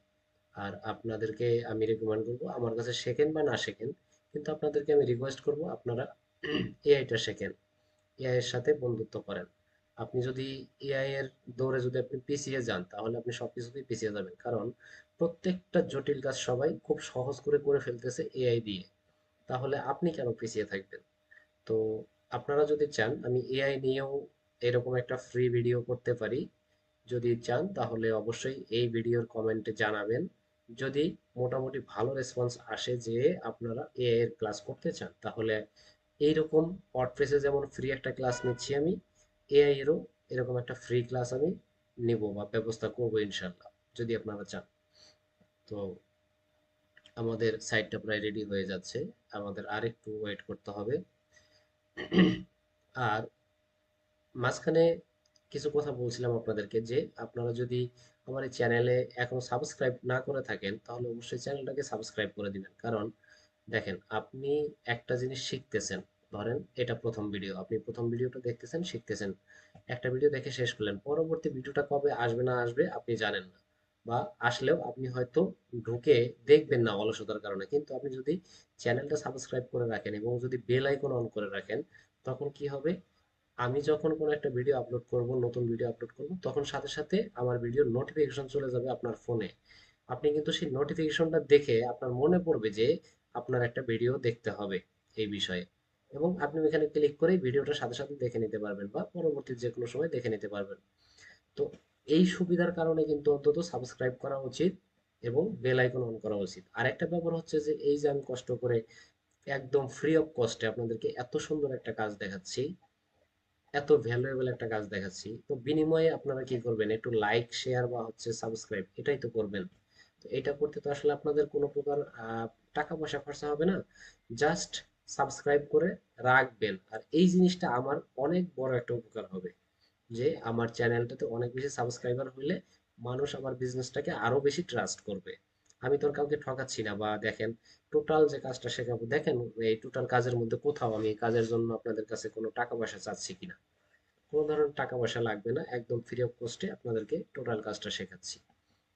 আর আপনাদেরকে আমি রেকমেন্ড করবো আমার কাছে শেখেন বা না শেখেন, কিন্তু আপনাদেরকে আমি রিকোয়েস্ট করবো আপনারা এআইটা শেখেন, এআই এর সাথে বন্ধুত্ব করেন। আপনি যদি এআই এর দৌড়ে যদি আপনি পিছিয়ে যান তাহলে আপনি সবকিছুতেই পিছিয়ে যাবেন, কারণ প্রত্যেকটা জটিল কাজ সবাই খুব সহজ করে করে ফেলতেছে এআই দিয়ে। তাহলে আপনি কেন পিছিয়ে থাকবেন? তো আপনারা যদি চান আমি এআই নিয়েও এরকম একটা ফ্রি ভিডিও করতে পারি, যদি চান তাহলে অবশ্যই এই ভিডিওর কমেন্টে জানাবেন। যদি মোটামুটি ভালো রেসপন্স আসে যে আপনারা এআই এর ক্লাস করতে চান, তাহলে এইরকম ওয়ার্ডপ্রেসে যেমন ফ্রি একটা ক্লাস নিচ্ছি আমি, এআই এরও এরকম একটা ফ্রি ক্লাস আমি নিব বা ব্যবস্থা করব ইনশাল্লাহ, যদি আপনারা চান। তো আমাদের সাইটটা প্রায় রেডি হয়ে যাচ্ছে, আমাদের আর একটু ওয়েট করতে হবে। আর মাঝখানে কিছু কথা বলছিলাম আপনাদেরকে যে আপনারা যদি আমার এই চ্যানেলে এখন সাবস্ক্রাইব না করে থাকেন তাহলে অবশ্যই চ্যানেলটাকে সাবস্ক্রাইব করে দিবেন। কারণ দেখেন, আপনি একটা জিনিস শিখতেছেন, ধরেন এটা প্রথম ভিডিও, আপনি প্রথম ভিডিওটা দেখতেছেন, শিখতেছেন, একটা ভিডিও দেখে শেষ করলেন, পরবর্তী ভিডিওটা কবে আসবে না আসবে আপনি জানেন না, বা আসলেও আপনি হয়তো ঢুকে দেখবেন না অলসতার কারণে। কিন্তু আপনি যদি চ্যানেলটা সাবস্ক্রাইব করে রাখেন এবং যদি বেল আইকন অন করে রাখেন, তখন কি হবে, আমি যখন কোনো একটা ভিডিও আপলোড করব, নতুন ভিডিও আপলোড করব, তখন সাথে সাথে আমার ভিডিওর নোটিফিকেশন চলে যাবে আপনার ফোনে। আপনি কিন্তু সেই নোটিফিকেশনটা দেখে আপনার মনে পড়বে যে আপনার একটা ভিডিও দেখতে হবে এই বিষয়ে, এবং আপনি ওইখানে ক্লিক করেই ভিডিওটা সাথে সাথে দেখে নিতে পারবেন বা পরবর্তী যে কোনো সময় দেখে নিতে পারবেন। তো এই সুবিধার কারণে কিন্তু অন্তত সাবস্ক্রাইব করা উচিত এবং বেল আইকন অন করা উচিত। আরেকটা ব্যাপার হচ্ছে যে এই যে আমি কষ্ট করে একদম ফ্রি অফ কস্টে আপনাদেরকে এত সুন্দর একটা কাজ দেখাচ্ছি, এত ভ্যালুয়েবল একটা কাজ দেখাচ্ছি, তো বিনিময়ে আপনারা কি করবেন? একটু লাইক, শেয়ার বা হচ্ছে সাবস্ক্রাইব, এটাই তো করবেন। তো এটা করতে তো আসলে আপনাদের কোনো প্রকার টাকা পয়সা খরচা হবে না, জাস্ট সাবস্ক্রাইব করে রাখবেন। আর এই জিনিসটা আমার অনেক বড় একটা উপকার হবে, যে আমার চ্যানেলটাতে অনেক বেশি সাবস্ক্রাইবার হইলে মানুষ আমার বিজনেসটাকে আরো বেশি ট্রাস্ট করবে। আমি তো আর কাউকে ঠকাচ্ছি না, বা দেখেন টোটাল যে কাজটা শেখাবো, দেখেন এই টোটাল কাজের মধ্যে কোথাও আমি এই কাজের জন্য আপনাদের কাছে কোনো টাকা পয়সা চাচ্ছি কিনা। কোনো ধরনের টাকা পয়সা লাগবে না, একদম ফ্রি অফ কস্টে আপনাদেরকে টোটাল কাজটা শেখাচ্ছি।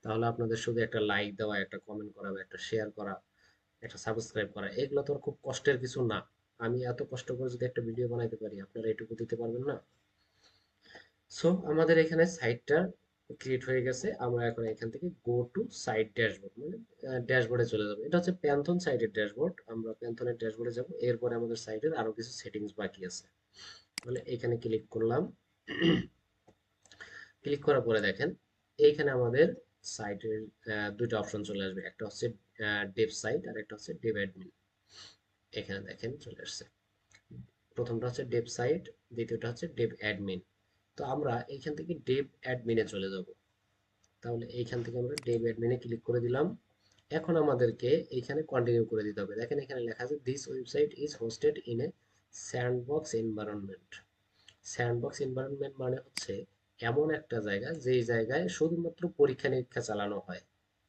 তাহলে আপনাদের শুধু একটা লাইক দেওয়া, একটা কমেন্ট করা, বা একটা শেয়ার করা, একটা সাবস্ক্রাইব করা, এগুলো তো আর খুব কষ্টের কিছু না। আমি এত কষ্ট করে যদি একটা ভিডিও বানাইতে পারি, আপনারা এটুকু দিতে পারবেন না? সো আমাদের এখানে সাইটটা ক্রিয়েট হয়ে গেছে। আমরা এখন এখান থেকে গো টু সাইট ড্যাশবোর্ড, মানে ড্যাশবোর্ডে চলে যাবো। এটা হচ্ছে প্যান্থন সাইটের ড্যাশবোর্ড, আমরা প্যান্থনের ড্যাশবোর্ডে যাব। এরপরে আমাদের সাইটের আরো কিছু সেটিংস বাকি আছে, মানে এখানে ক্লিক করলাম। ক্লিক করার পরে দেখেন এইখানে আমাদের সাইটের দুটো অপশন চলে আসবে, একটা হচ্ছে ডেভ সাইট আর একটা হচ্ছে ডেভ অ্যাডমিন। এখানে দেখেন চলে আসছে, প্রথমটা হচ্ছে ডেভ সাইট, দ্বিতীয়টা হচ্ছে ডেভ অ্যাডমিন। তো আমরা এইখান থেকে ডেভ অ্যাডমিনে চলে যাব। তাহলে এইখান থেকে আমরা ডেভ অ্যাডমিনে ক্লিক করে দিলাম। এখন আমাদেরকে এইখানে কন্টিনিউ করে দিতে হবে। দেখেন এখানে লেখা আছে this website is hosted in a sandbox environment. Sandbox environment মানে হচ্ছে এমন একটা জায়গা যেই জায়গায় শুধুমাত্র পরীক্ষা নিরীক্ষা চালানো হয়।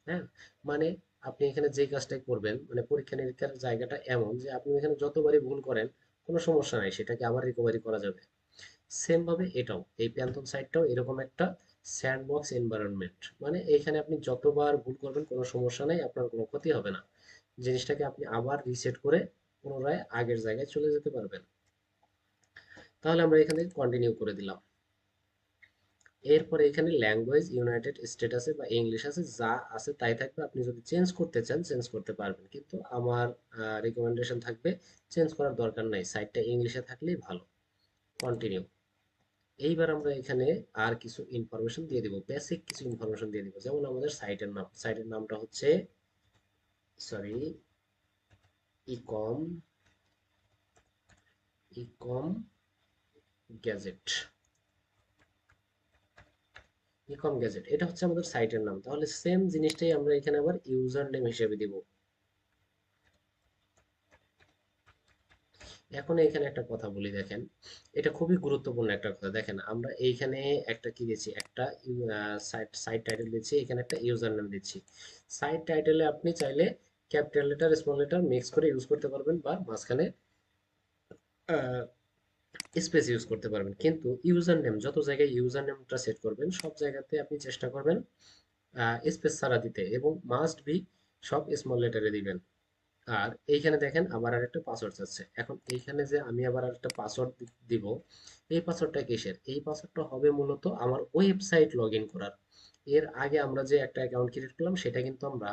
হ্যাঁ, মানে আপনি এখানে যে কাজটাই করবেন, মানে পরীক্ষা নিরীক্ষার জায়গাটা এমন যে আপনি এখানে যতবারই ভুল করেন কোনো সমস্যা নাই, সেটাকে আবার রিকভারি করা যাবে। সেম ভাবে এটাও, এই প্যান্থন সাইটটাও এরকম একটা স্যান্ডবক্স এনভায়রনমেন্ট, মানে এখানে আপনি যতবার ভুল করবেন কোনো সমস্যা নাই, আপনার কোনো ক্ষতি হবে না। জিনিসটাকে আপনি আবার রিসেট করে পুনরায় আগের জায়গায় চলে যেতে পারবেন। তাহলে আমরা এখানে কন্টিনিউ করে দিলাম। এরপরে এখানে ল্যাঙ্গুয়েজ ইউনাইটেড স্টেট আছে বা ইংলিশ আছে, যা আছে তাই থাকবে। আপনি যদি চেঞ্জ করতে চান চেঞ্জ করতে পারবেন, কিন্তু আমার রিকমেন্ডেশন থাকবে চেঞ্জ করার দরকার নাই, সাইটটা ইংলিশে থাকলেই ভালো। কন্টিনিউ। এইবার আমরা এখানে আর কিছু ইনফরমেশন দিয়ে দিব, বেসিক কিছু ইনফরমেশন দিয়ে দিব, যেমন আমাদের সাইটের নাম। সাইটের নামটা হচ্ছে সরি ইকম ইকম গ্যাজেট। ইকম গ্যাজেট এটা হচ্ছে আমাদের সাইটের নাম। তাহলে সেম জিনিসটাই আমরা এখানে আবার ইউজার নেম হিসেবে দিব। এখন এখানে একটা কথা বলি, দেখেন এটা খুবই গুরুত্বপূর্ণ একটা কথা। দেখেন আমরা এইখানে একটা কি দিচ্ছি, একটা সাইট সাইট টাইটেল দিচ্ছি, এখানে একটা ইউজার নেম দিচ্ছি। সাইট টাইটেলে আপনি চাইলে capital letter small letter mix করে ইউজ করতে পারবেন, বা মাঝখানে স্পেস ইউজ করতে পারবেন। কিন্তু ইউজার নেম, যত জায়গায় ইউজার নেমটা সেট করবেন সব জায়গাতে আপনি চেষ্টা করবেন স্পেস ছাড়া দিতে, এবং মাস্ট বি সব স্মল লেটারে দিবেন। আর এইখানে দেখেন আবার আরেকটা পাসওয়ার্ড চাচ্ছে। এখন এইখানে যে আমি আবার আরেকটা পাসওয়ার্ড দিব, এই পাসওয়ার্ডটা কিসের? এই পাসওয়ার্ডটা হবে মূলত আমার ওয়েবসাইট লগ ইন করার। এর আগে আমরা যে একটা অ্যাকাউন্ট ক্রিয়েট করলাম সেটা কিন্তু আমরা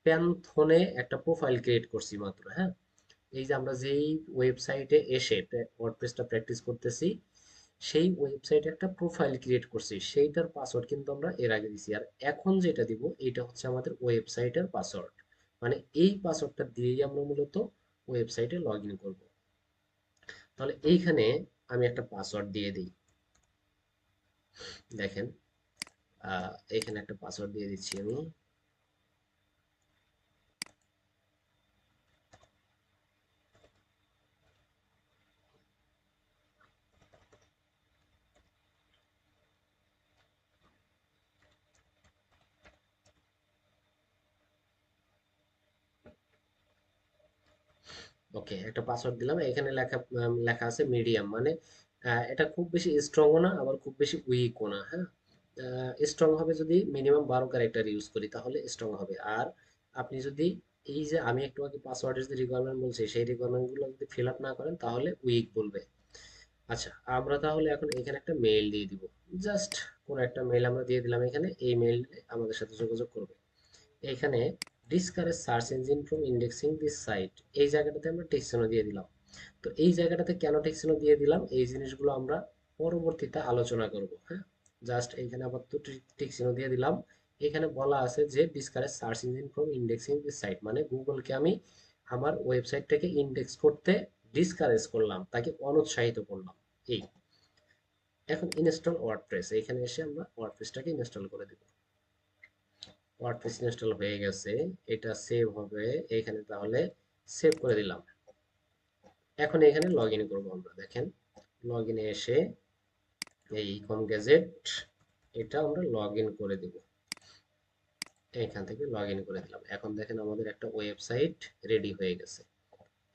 প্যান্থনে একটা প্রোফাইল ক্রিয়েট করছি মাত্র, হ্যাঁ। এই যে আমরা যেই ওয়েবসাইটে এসে ওয়ার্ডপ্রেসটা প্র্যাকটিস করতেছি, সেই ওয়েবসাইটে একটা প্রোফাইল ক্রিয়েট করছি, সেইটার পাসওয়ার্ড কিন্তু আমরা এর আগে দিছি। আর এখন যেটা দিব এটা হচ্ছে আমাদের ওয়েবসাইটের পাসওয়ার্ড। মানে এই পাসওয়ার্ডটা দিয়েই আমরা মূলত ওয়েবসাইটে লগ ইন করবো। তাহলে এইখানে আমি একটা পাসওয়ার্ড দিয়ে দিই। দেখেন এখানে একটা পাসওয়ার্ড দিয়ে দিচ্ছি আমি। ওকে, একটা পাসওয়ার্ড দিলাম। এখানে লেখা লেখা আছে মিডিয়াম, মানে এটা খুব বেশি স্ট্রংও না আবার খুব বেশি উইকও না, হ্যাঁ। স্ট্রং হবে যদি মিনিমাম 12 ক্যারেক্টার ইউজ করি, তাহলে স্ট্রং হবে। আর আপনি যদি এই যে আমি একটু আগে পাসওয়ার্ডের যে রিকোয়ারমেন্ট বলছি সেই রিকোয়ারমেন্ট গুলো যদি ফিল আপ না করেন তাহলে উইক বলবে। আচ্ছা, আমরা তাহলে এখন এখানে একটা মেইল দিয়ে দিব। জাস্ট কোন একটা মেইল আমরা দিয়ে দিলাম এখানে, এই মেইল আমাদের সাথে যোগাযোগ করবে। এখানে discourage search engine from indexing this site, এই জায়গাটাতে আমরা টেক্সট দিয়ে দিলাম। তো এই জায়গাটাতে কেন টেক্সট দিয়ে দিলাম এই জিনিসগুলো আমরা পরবর্তীতে আলোচনা করব, হ্যাঁ। জাস্ট এখানে আবার তো টেক্সট দিয়ে দিলাম। এখানে বলা আছে যে discourage search engine from indexing this site, মানে গুগলকে আমি আমার ওয়েবসাইটটাকে ইন্ডেক্স করতে ডিসকারেজ করলাম, তাকে অনুৎসাহিত করলাম। এই এখন ইনস্টল ওয়ার্ডপ্রেস, এখানে এসে আমরা ওয়ার্ডপ্রেসটাকে ইনস্টল করে দেব। ওয়ার্ডপ্রেস ইনস্টল হয়ে গেছে, এটা সেভ হবে এখানে, তাহলে সেভ করে দিলাম। এখন এখানে লগ ইন করবো আমরা। দেখেন লগ ইনে এসে এই ইকম গ্যাজেট এটা আমরা লগ ইন করে দিব। এখান থেকে লগ ইন করে দিলাম। এখন দেখেন আমাদের একটা ওয়েবসাইট রেডি হয়ে গেছে।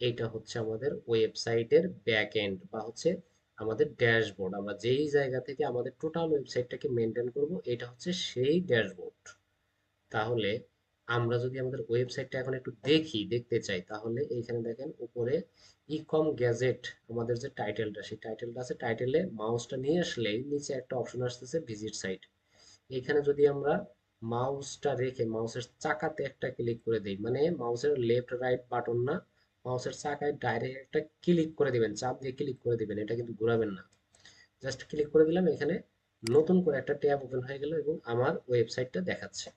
এইটা হচ্ছে আমাদের ওয়েবসাইটের ব্যাক এন্ড বা হচ্ছে আমাদের ড্যাশবোর্ড। আমরা যেই জায়গা থেকে আমাদের টোটাল ওয়েবসাইটটাকে মেনটেন করব, এটা হচ্ছে সেই ড্যাশবোর্ড। তাহলে আমরা যদি আমাদের ওয়েবসাইটটা এখন একটু দেখতে চাই, তাহলে এইখানে দেখেন উপরে ইকম গ্যাজেট আমাদের যে টাইটেলটা, সেই টাইটেলটা আছে, টাইটেলে মাউসটা নিয়ে আসলেই নিচে একটা অপশন আসতেছে ভিজিট সাইট। এখানে যদি আমরা মাউসটা রেখে মাউসের চাকাতে একটা ক্লিক করে দিই, মানে মাউসের লেফট রাইট বাটন না, মাউসের চাকায় ডাইরেক্ট একটা ক্লিক করে দিবেন, চাপ দিয়ে ক্লিক করে দিবেন, এটা কিন্তু ঘোরাবেন না। জাস্ট ক্লিক করে দিলাম, এখানে নতুন করে একটা ট্যাব ওপেন হয়ে গেল এবং আমার ওয়েবসাইটটা দেখাচ্ছে।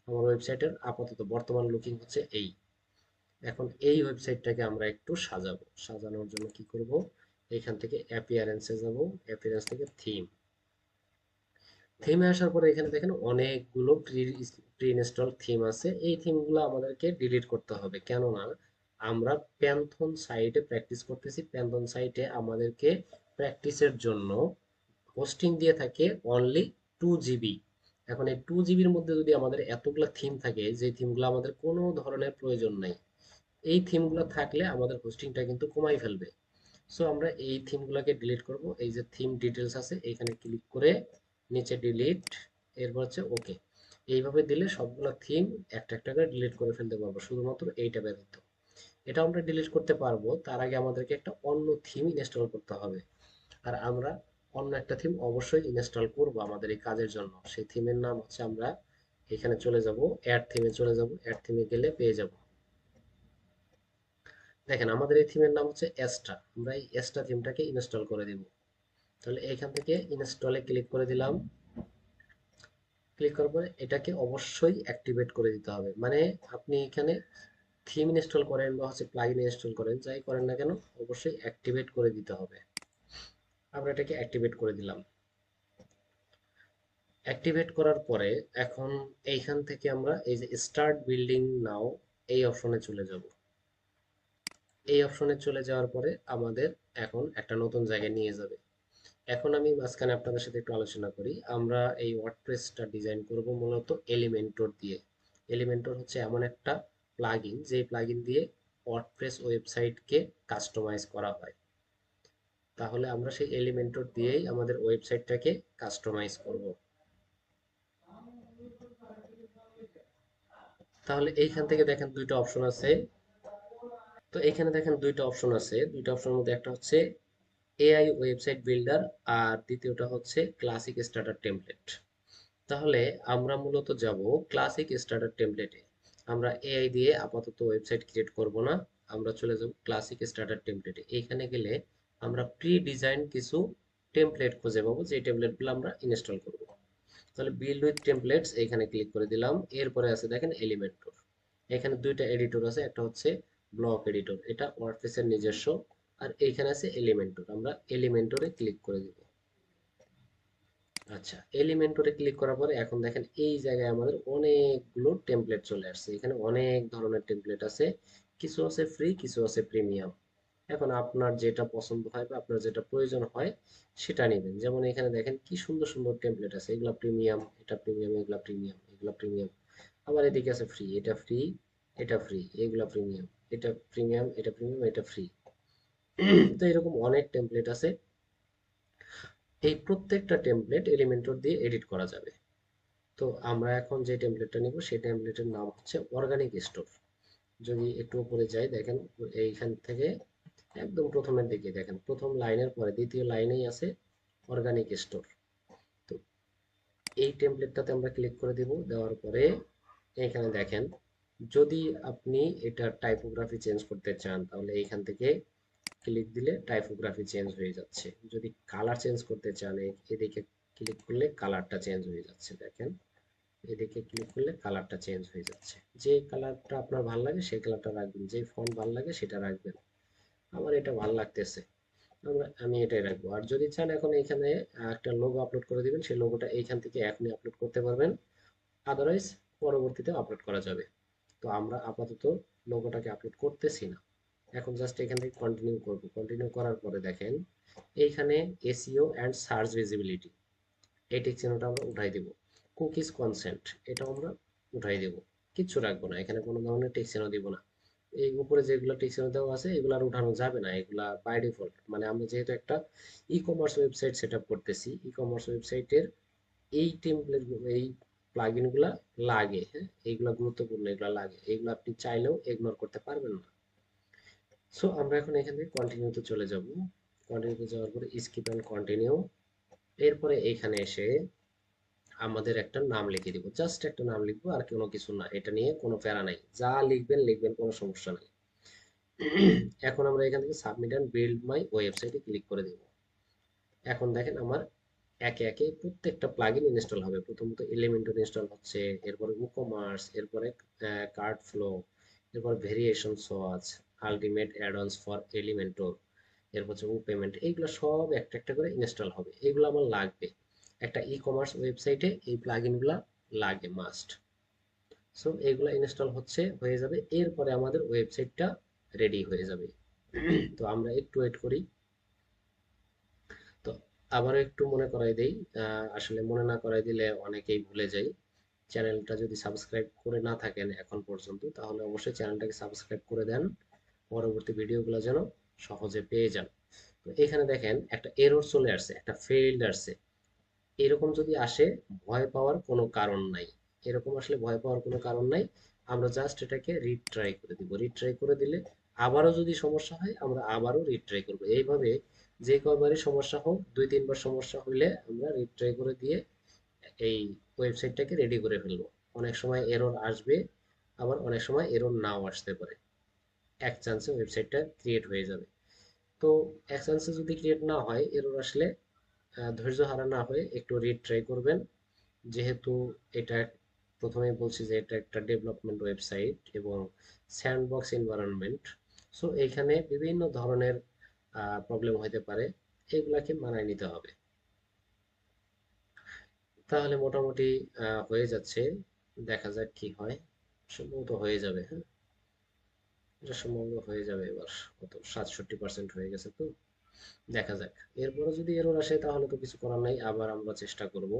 আমার ওয়েবসাইটের আপাতত বর্তমান লুকিং হচ্ছে এই। এখন এই ওয়েবসাইটটাকে আমরা একটু সাজাবো। সাজানোর জন্য কি করব, এখান থেকে অ্যাপিয়ারেন্সে যাব, অ্যাপিয়ারেন্স থেকে থিম। থিমে আসার পরে এখানে দেখেন অনেকগুলো প্রি ইনস্টল থিম আছে। এই থিমগুলো আমাদেরকে ডিলিট করতে হবে, কেননা আমরা প্যান্থন সাইটে প্র্যাকটিস করতেছি। প্যান্থন সাইটে আমাদেরকে প্র্যাকটিসের জন্য হোস্টিং দিয়ে থাকে অনলি 2 জিবি। এখন এই 2 জিবির মধ্যে যদি আমাদের এতগুলো থিম থাকে, যে থিমগুলো আমাদের কোনো ধরনের প্রয়োজন নাই, এই থিমগুলো থাকলে আমাদের হোস্টিংটা কিন্তু কমাই ফেলবে। সো আমরা এই থিমগুলোকে ডিলিট করব। এই যে থিম ডিটেলস আছে এখানে ক্লিক করে নিচে ডিলিট, এরপর হচ্ছে ওকে। এইভাবে দিলে সবগুলো থিম একটা একটা করে ডিলিট করে ফেলতে পারবো, শুধুমাত্র এইটা ব্যতীত। এটা আমরা ডিলিট করতে পারবো, তার আগে আমাদেরকে একটা অন্য থিম ইনস্টল করতে হবে। আর আমরা অন্য একটা থিম অবশ্যই ইনস্টল করব আমাদের এই কাজের জন্য। সেই থিমের নাম হচ্ছে, আমরা এখানে চলে যাব, অ্যাড থিমে চলে যাব। অ্যাড থিমে গেলে পেয়ে যাব, দেখেন আমাদের এই থিমের নাম হচ্ছে এস্টা। আমরা এই এস্টা থিমটাকে ইনস্টল করে দিব। তাহলে এখান থেকে ইনস্টলে ক্লিক করে দিলাম। ক্লিক করার পরে এটাকে অবশ্যই অ্যাক্টিভেট করে দিতে হবে। মানে আপনি এখানে থিম ইনস্টল করেন বা হচ্ছে প্লাগইন ইনস্টল করেন, যাই করেন না কেন, অবশ্যই অ্যাক্টিভেট করে দিতে হবে। আমরা এটাকে অ্যাক্টিভেট করে দিলাম। অ্যাক্টিভেট করার পরে এখন এইখান থেকে আমরা এই যে স্টার্ট বিল্ডিং নাও, এই অপশনে চলে যাব। এই অপশনে চলে যাওয়ার পরে আমাদের এখন একটা নতুন জায়গায় নিয়ে যাবে। এখন আমি মাঝখানে আপনাদের সাথে একটু আলোচনা করি। আমরা এই ওয়ার্ডপ্রেসটা ডিজাইন করব মূলত এলিমেন্টর দিয়ে। এলিমেন্টর হচ্ছে এমন একটা প্লাগইন, যে প্লাগইন দিয়ে ওয়ার্ডপ্রেস ওয়েবসাইটকে কাস্টমাইজ করা হয়। তাহলে আমরা সেই এলিমেন্টর দিয়েই আমাদের ওয়েবসাইটটাকে কাস্টমাইজ করব। তাহলে এইখান থেকে দেখেন দুইটা অপশন আছে। তো এখানে দেখেন দুইটা অপশন আছে। দুইটা অপশনের মধ্যে একটা হচ্ছে এআই ওয়েবসাইট বিল্ডার, আর দ্বিতীয়টা হচ্ছে ক্লাসিক স্টার্টার টেমপ্লেট। তাহলে আমরা মূলত যাব ক্লাসিক স্টার্টার টেমপ্লেটে। আমরা এআই দিয়ে আপাতত ওয়েবসাইট ক্রিয়েট করব না, আমরা চলে যাব ক্লাসিক স্টার্টার টেমপ্লেটে। এইখানে গেলে আমরা প্রি ডিজাইন কিছু টেমপ্লেট খুঁজে পাবো, যে টেমপ্লেটগুলো আমরা ইনস্টল করব। তাহলে বিল্ড উইথ টেমপ্লেটস এখানে ক্লিক করে দিলাম। এরপরে আছে দেখেন এলিমেন্টর। এখানে দুইটা এডিটর আছে, একটা হচ্ছে ব্লক এডিটর, এটা ওয়ার্ডপ্রেসের নিজস্ব। আর এইখানে আছে এলিমেন্টর, আমরা এলিমেন্টরে ক্লিক করে দিব। আচ্ছা, এলিমেন্টরে ক্লিক করার পরে এখন দেখেন এই জায়গায় আমাদের অনেকগুলো টেমপ্লেট চলে আসছে। এখানে অনেক ধরনের টেমপ্লেট আছে, কিছু আছে ফ্রি, কিছু আছে প্রিমিয়াম। এখন আপনার যেটা পছন্দ হয় বা আপনার যেটা প্রয়োজন হয় সেটা নেবেন। যেমন এখানে দেখেন কি সুন্দর সুন্দর টেমপ্লেট আছে, এগুলা প্রিমিয়াম, এটা প্রিমিয়াম, এগুলা প্রিমিয়াম, এগুলা প্রিমিয়াম। আবার এদিকে আছে ফ্রি, এটা ফ্রি, এটা ফ্রি, এগুলা প্রিমিয়াম, এটা প্রিমিয়াম, এটা প্রিমিয়াম, এটা ফ্রি। তো এরকম অনেক টেমপ্লেট আছে। এই প্রত্যেকটা টেমপ্লেট এলিমেন্টর দিয়ে এডিট করা যাবে। তো আমরা এখন যে টেমপ্লেটটা নিব সেই টেমপ্লেটের নাম হচ্ছে অর্গানিক স্টোর। যদি একটু উপরে যাই দেখেন, এইখান থেকে একদম প্রথমের দিকে দেখেন, প্রথম লাইনের পরে দ্বিতীয় লাইনেই আছে অর্গানিক স্টোর। তো এই টেমপ্লেটটাতে আমরা ক্লিক করে দিব। দেওয়ার পরে এখানে দেখেন, যদি আপনি এটা টাইপোগ্রাফি চেঞ্জ করতে চান তাহলে এইখান থেকে ক্লিক দিলে টাইপোগ্রাফি চেঞ্জ হয়ে যাচ্ছে। যদি কালার চেঞ্জ করতে চান এদিকে ক্লিক করলে কালারটা চেঞ্জ হয়ে যাচ্ছে। দেখেন এদিকে ক্লিক করলে কালারটা চেঞ্জ হয়ে যাচ্ছে। যে কালারটা আপনার ভালো লাগে সেই কালারটা রাখবেন, যে ফন্ট ভালো লাগে সেটা রাখবেন। আমার এটা ভালো লাগতেছে, আমি এটাই রাখবো। আর যদি চান এখন এখানে একটা লোগো আপলোড করে দিবেন, সেই লোগোটা এইখান থেকে এখনই আপলোড করতে পারবেন, আদারওয়াইজ পরবর্তীতে আপলোড করা যাবে। তো আমরা আপাতত লোগোটাকে আপলোড করতেছি না, এখন জাস্ট এখান থেকে কন্টিনিউ করব। কন্টিনিউ করার পরে দেখেন এইখানে এসইও অ্যান্ড সার্চ ভিজিবিলিটি, এই টিক চিহ্নটা আমরা উঠাই দিব। কুকিজ কনসেন্ট, এটাও আমরা উঠাই দেব। কিচ্ছু রাখবো না, এখানে কোনো ধরনের টিক চিহ্ন দিব না। এই উপরে যেগুলো টিক চিহ্ন দেওয়া আছে এগুলো আর উঠানো যাবে না, এগুলা বাই ডিফল্ট। মানে আমরা যেহেতু একটা e commerce website set up করতেছি, ই কমার্স ওয়েবসাইটের এই টেমপ্লেট, এই প্লাগইন গুলা লাগে। হ্যাঁ, এইগুলা গুরুত্বপূর্ণ, এগুলা লাগে, এগুলো আপনি চাইলেও ইগনোর করতে পারবেন না। সো আমরা এখন এখান থেকে কন্টিনিউতে চলে যাব। কন্টিনিউতে যাওয়ার পরে স্কিপ অ্যান্ড কন্টিনিউ। এরপরে এখানে এসে আমাদের একটা নাম লিখে দিব, জাস্ট একটা নাম লিখবো, আর কোনো কিছু না। এটা নিয়ে কোনো প্যারা নাই, যা লিখবেন লিখবেন, কোনো সমস্যা নাই। এখন আমরা এখান থেকে সাবমিট অ্যান্ড বিল্ড মাই ওয়েবসাইটে ক্লিক করে দেব। এখন দেখেন আমার একে একে প্রত্যেকটা প্লাগইন ইনস্টল হবে। প্রথমত এলিমেন্টর ইনস্টল হচ্ছে, এরপরে উকমার্স, এরপরে কার্ড ফ্লো, এরপর variation swatch, ultimate অ্যাড-অনস for Elementor, এরপর হচ্ছে পেমেন্ট। এইগুলো সব একটা একটা করে ইনস্টল হবে, এগুলো আমার লাগবে। একটা ই কমার্স ওয়েবসাইটে এই প্লাগইনগুলো লাগে মাস্ট। সো এইগুলো ইনস্টল হচ্ছে, হয়ে যাবে, এরপরে আমাদের ওয়েবসাইটটা রেডি হয়ে যাবে। তো আমরা একটু ওয়েট করি। তো আবারও একটু মনে করাই দেই, আসলে মনে না করাই দিলে অনেকেই ভুলে যাই। চ্যানেলটা যদি সাবস্ক্রাইব করে না থাকেন এখন পর্যন্ত, তাহলে অবশ্যই চ্যানেলটাকে সাবস্ক্রাইব করে দেন, পরবর্তী ভিডিওগুলো যেন সহজে পেয়ে যান। তো এখানে দেখেন একটা এরর চলে আসছে, একটা ফেইল্ড আসছে। এরকম যদি আসে ভয় পাওয়ার কোনো কারণ নাই। এরকম আসলে ভয় পাওয়ার কোনো কারণ নাই। আমরা জাস্ট এটাকে রিট্রাই করে দিব। রিট্রাই করে দিলে আবারও যদি সমস্যা হয় আমরা আবারও রিট্রাই করব। এইভাবে যে কয়বারই সমস্যা হোক, 2-3 বার সমস্যা হইলে আমরা রিট্রাই করে দিয়ে এই ওয়েবসাইটটাকে রেডি করে ফেলবো। অনেক সময় এরর আসবে, আবার অনেক সময় এরর নাও আসতে পারে। এক চান্সে ওয়েবসাইটটা ক্রিয়েট হয়ে যাবে। তো এক চান্সে যদি ক্রিয়েট না হয়, এরর আসলে ধৈর্য হারা না হয়ে একটু রিট্রাই করবেন। যেহেতু এটা, প্রথমেই বলছি যে এটা একটা ডেভেলপমেন্ট ওয়েবসাইট এবং স্যান্ডবক্স এনভায়রনমেন্ট। সো এখানে বিভিন্ন ধরনের প্রবলেম হতে পারে, এগুলাকে মানায় নিতে হবে। তাহলে মোটামুটি হয়ে যাচ্ছে, দেখা যাক কি হয়। সম্ভবত হয়ে যাবে, হ্যাঁ, এটা সম্ভবত হয়ে যাবে এবার। কত, 67% হয়ে গেছে তো, দেখা যাক। এরপরে যদি এরর আসে তাহলে তো কিছু করার নাই, আবার আমরা চেষ্টা করব।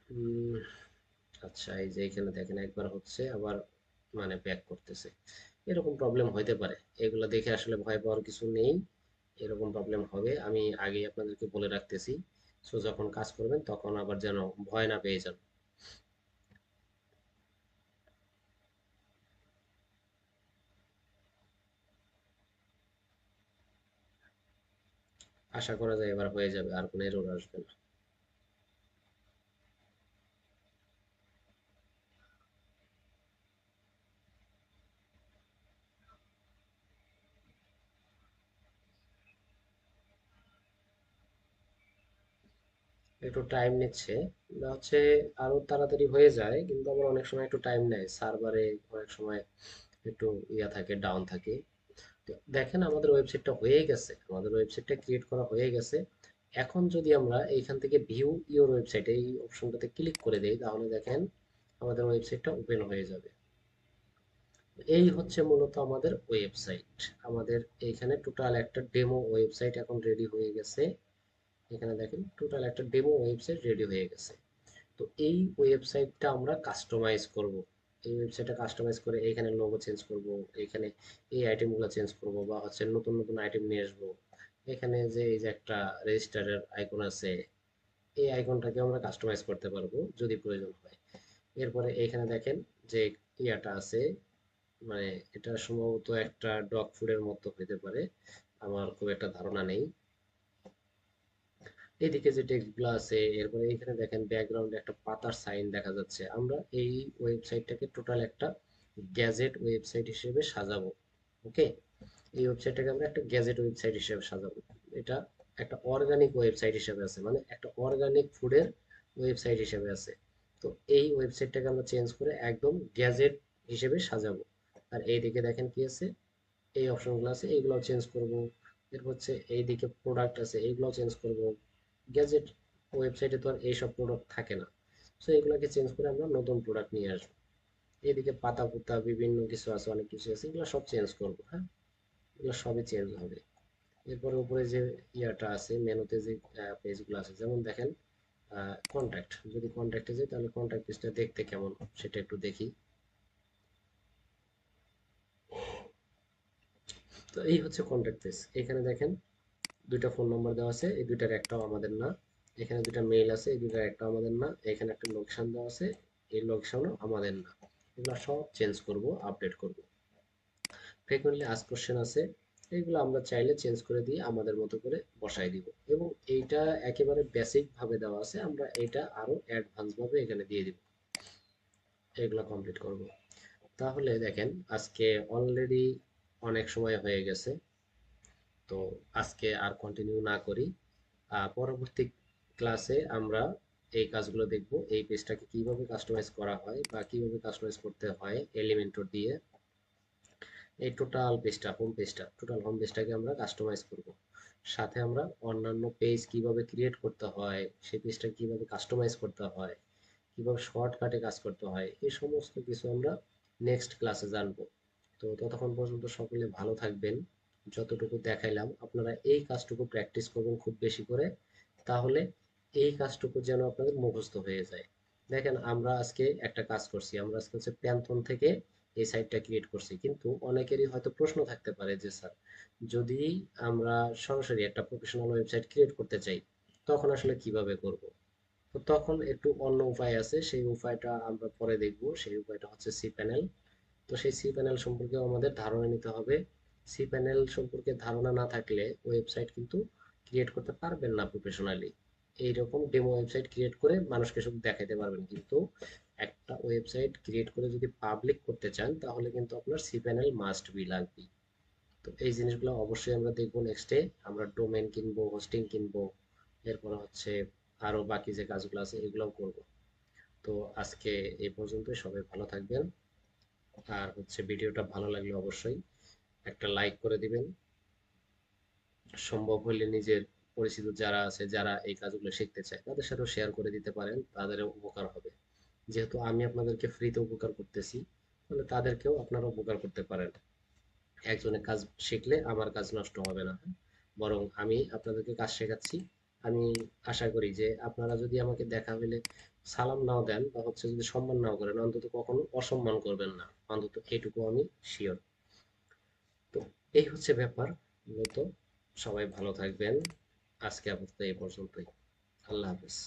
উম, আচ্ছা, এই যে এখানে দেখেন একবার হচ্ছে, আবার মানে ব্যাক করতেছে। এরকম প্রবলেম হইতে পারে, এগুলো দেখে আসলে ভয় পাওয়ার কিছু নেই। এরকম প্রবলেম হবে, আমি আগেই আপনাদেরকে বলে রাখতেছি। সো যখন কাজ করবেন তখন আবার যেন ভয় না পেয়ে যান। আশা করা যায় এবার হয়ে যাবে, আর কোনো এরর আসবে না। একটু টাইম নিচ্ছে, বা হচ্ছে আরো তাড়াতাড়ি হয়ে যায়, কিন্তু আবার অনেক সময় একটু টাইম নেয় সার্ভারে। অনেক সময় একটু ইয়া থাকে, ডাউন থাকে। তো দেখেন আমাদের ওয়েবসাইটটা হয়ে গেছে, আমাদের ওয়েবসাইটটা ক্রিয়েট করা হয়ে গেছে। এখন যদি আমরা এইখান থেকে ভিউ ইওর ওয়েবসাইট এই অপশনটাতে ক্লিক করে দেই, তাহলে দেখেন আমাদের ওয়েবসাইটটা ওপেন হয়ে যাবে। এই হচ্ছে মূলত আমাদের ওয়েবসাইট। আমাদের এইখানে টোটাল একটা ডেমো ওয়েবসাইট এখন রেডি হয়ে গেছে। এখানে দেখেন টোটাল একটা ডেমো ওয়েবসাইট রেডি হয়ে গেছে। তো এই ওয়েবসাইটটা আমরা কাস্টমাইজ করব। এই ওয়েবসাইটটা কাস্টমাইজ করে এখানে লোগো চেঞ্জ করব, এখানে এই আইটেমগুলো চেঞ্জ করব, বা হচ্ছে নতুন নতুন আইটেম নিয়ে আসবো। এখানে যে এই যে একটা রেজিস্টারের আইকন আছে, এই আইকনটাকে আমরা কাস্টমাইজ করতে পারবো যদি প্রয়োজন হয়। এরপরে এখানে দেখেন যে ইয়াটা আছে, মানে এটা সম্ভবত একটা ডগ ফুডের মতো হতে পারে, আমার খুব একটা ধারণা নেই। এদিকে যে টেক্সটগুলো আছে, এরপরে এখানে দেখেন ব্যাকগ্রাউন্ডে একটা পাতার সাইন দেখা যাচ্ছে। আমরা এই ওয়েবসাইটটাকে টোটাল একটা গ্যাজেট ওয়েবসাইট হিসেবে সাজাবো। ওকে, এই ওয়েবসাইটটাকে আমরা একটা গ্যাজেট ওয়েবসাইট হিসেবে সাজাবো। এটা একটা অর্গানিক ওয়েবসাইট হিসেবে আছে, মানে একটা অর্গানিক ফুডের ওয়েবসাইট হিসেবে আছে। তো এই ওয়েবসাইটটাকে আমরা চেঞ্জ করে একদম গ্যাজেট হিসেবে সাজাবো। আর এইদিকে দেখেন কি আছে, এই অপশনগুলো আছে, এইগুলো চেঞ্জ করব। এরপর হচ্ছে এইদিকে প্রোডাক্ট আছে, এইগুলো চেঞ্জ করব। গ্যাজেট ওয়েবসাইটে তো আর এইসব প্রোডাক্ট থাকে না। সো এগুলোকে চেঞ্জ করে আমরা নতুন প্রোডাক্ট নিয়ে আসবো। এদিকে পাতা পুতা বিভিন্ন কিছু আছে, অনেক কিছু আছে, এগুলো সব চেঞ্জ করবো, হ্যাঁ, এগুলো সবই চেঞ্জ হবে। এরপরে উপরে যে ইয়াটা আছে, মেনুতে যে পেজগুলো আছে, যেমন দেখেন কন্ট্যাক্ট, যদি কন্ট্যাক্টে যাই তাহলে কন্ট্যাক্ট পেজটা দেখতে কেমন সেটা একটু দেখি। তো এই হচ্ছে কন্ট্যাক্ট পেজ। এখানে দেখেন দুইটা ফোন নাম্বার দেওয়া আছে, এই দুইটার একটাও আমাদের না। এখানে দুইটা মেইল আছে, এই দুইটার একটাও আমাদের না। এখানে একটা লোকেশন দেওয়া আছে, এই লোকেশনও আমাদের না। এগুলো সব চেঞ্জ করব, আপডেট করব। ফ্রিকোয়েন্টলি আস্ক কোশ্চেন আছে, এগুলো আমরা চাইলে চেঞ্জ করে দিয়ে আমাদের মতো করে বসাই দিব। এবং এইটা একেবারে বেসিক ভাবে দেওয়া আছে, আমরা এটা আরো অ্যাডভান্স ভাবে এখানে দিয়ে দিব। এগুলো কমপ্লিট করব। তাহলে দেখেন আজকে অলরেডি অনেক সময় হয়ে গেছে। তো আজকে আর কন্টিনিউ না করি, পরবর্তী ক্লাসে আমরা এই কাজগুলো দেখব, এই পেজটাকে কিভাবে কাস্টমাইজ করা হয় বা কিভাবে কাস্টমাইজ করতে হয় এলিমেন্টর দিয়ে। এই টোটাল হোম পেজটাকে আমরা কাস্টমাইজ করব। সাথে আমরা অন্যান্য পেজ কিভাবে ক্রিয়েট করতে হয়, সেই পেজটা কিভাবে কাস্টমাইজ করতে হয়, কিভাবে শর্টকাটে কাজ করতে হয়, এই সমস্ত কিছু আমরা নেক্সট ক্লাসে জানবো। তো ততক্ষণ পর্যন্ত সকলে ভালো থাকবেন। যতটুকু দেখাইলাম আপনারা এই কাজটুকু প্র্যাকটিস করবেন খুব বেশি করে, তাহলে এই কাজটুকু যেন আপনাদের মুখস্থ হয়ে যায়। দেখেন আমরা আজকে একটা কাজ করছি, আমরা আজকে হচ্ছে প্যান্থন থেকে এই সাইটটা ক্রিয়েট করছি, কিন্তু অনেকেরই হয়তো প্রশ্ন থাকতে পারে যে স্যার, যদি আমরা সরাসরি একটা প্রফেশনাল ওয়েবসাইট ক্রিয়েট করতে চাই, তখন আসলে কিভাবে করব। তো তখন একটু অন্য উপায় আছে, সেই উপায়টা আমরা পরে দেখব। সেই উপায়টা হচ্ছে সি প্যানেল। তো সেই সি প্যানেল সম্পর্কেও আমাদের ধারণা নিতে হবে। cPanel সম্পর্কে ধারণা না থাকলে ওয়েবসাইট কিন্তু ক্রিয়েট করতে পারবেন না প্রফেশনালি। এইরকম ডেমো ওয়েবসাইট ক্রিয়েট করে মানুষকে শুধু দেখাতে পারবেন, কিন্তু একটা ওয়েবসাইট ক্রিয়েট করে যদি পাবলিক করতে চান তাহলে কিন্তু আপনার cPanel মাস্ট বি লাগবে। তো এই জিনিসগুলো অবশ্যই আমরা দেখবো নেক্সটে। আমরা ডোমেন কিনবো, হোস্টিং কিনবো, এরপর হচ্ছে আরো বাকি যে কাজগুলো আছে এগুলোও করবো। তো আজকে এই পর্যন্তই, সবাই ভালো থাকবেন। আর হচ্ছে ভিডিওটা ভালো লাগলে অবশ্যই একটা লাইক করে দিবেন। সম্ভব হলে নিজের পরিচিত যারা আছে, যারা এই কাজগুলো শিখতে চায়, তাদের সাথেও শেয়ার করে দিতে পারেন, তাদেরও উপকার হবে। যেহেতু আমি আপনাদেরকে ফ্রিতে উপকার করতেছি, তাহলে তাদেরকেও আপনারা উপকার করতে পারেন। একজনের কাজ শিখলে আমার কাজ নষ্ট হবে না, বরং আমি আপনাদেরকে কাজ শেখাচ্ছি। আমি আশা করি যে আপনারা যদি আমাকে দেখা হলে সালাম নাও দেন বা হচ্ছে যদি সম্মান নাও করেন, অন্তত কখনো অসম্মান করবেন না, অন্তত এটুকু আমি শিওর। তো এই হচ্ছে ব্যাপার মূলত। সবাই ভালো থাকবেন। আজকে আপাতত এই পর্যন্তই। আল্লাহ হাফেজ।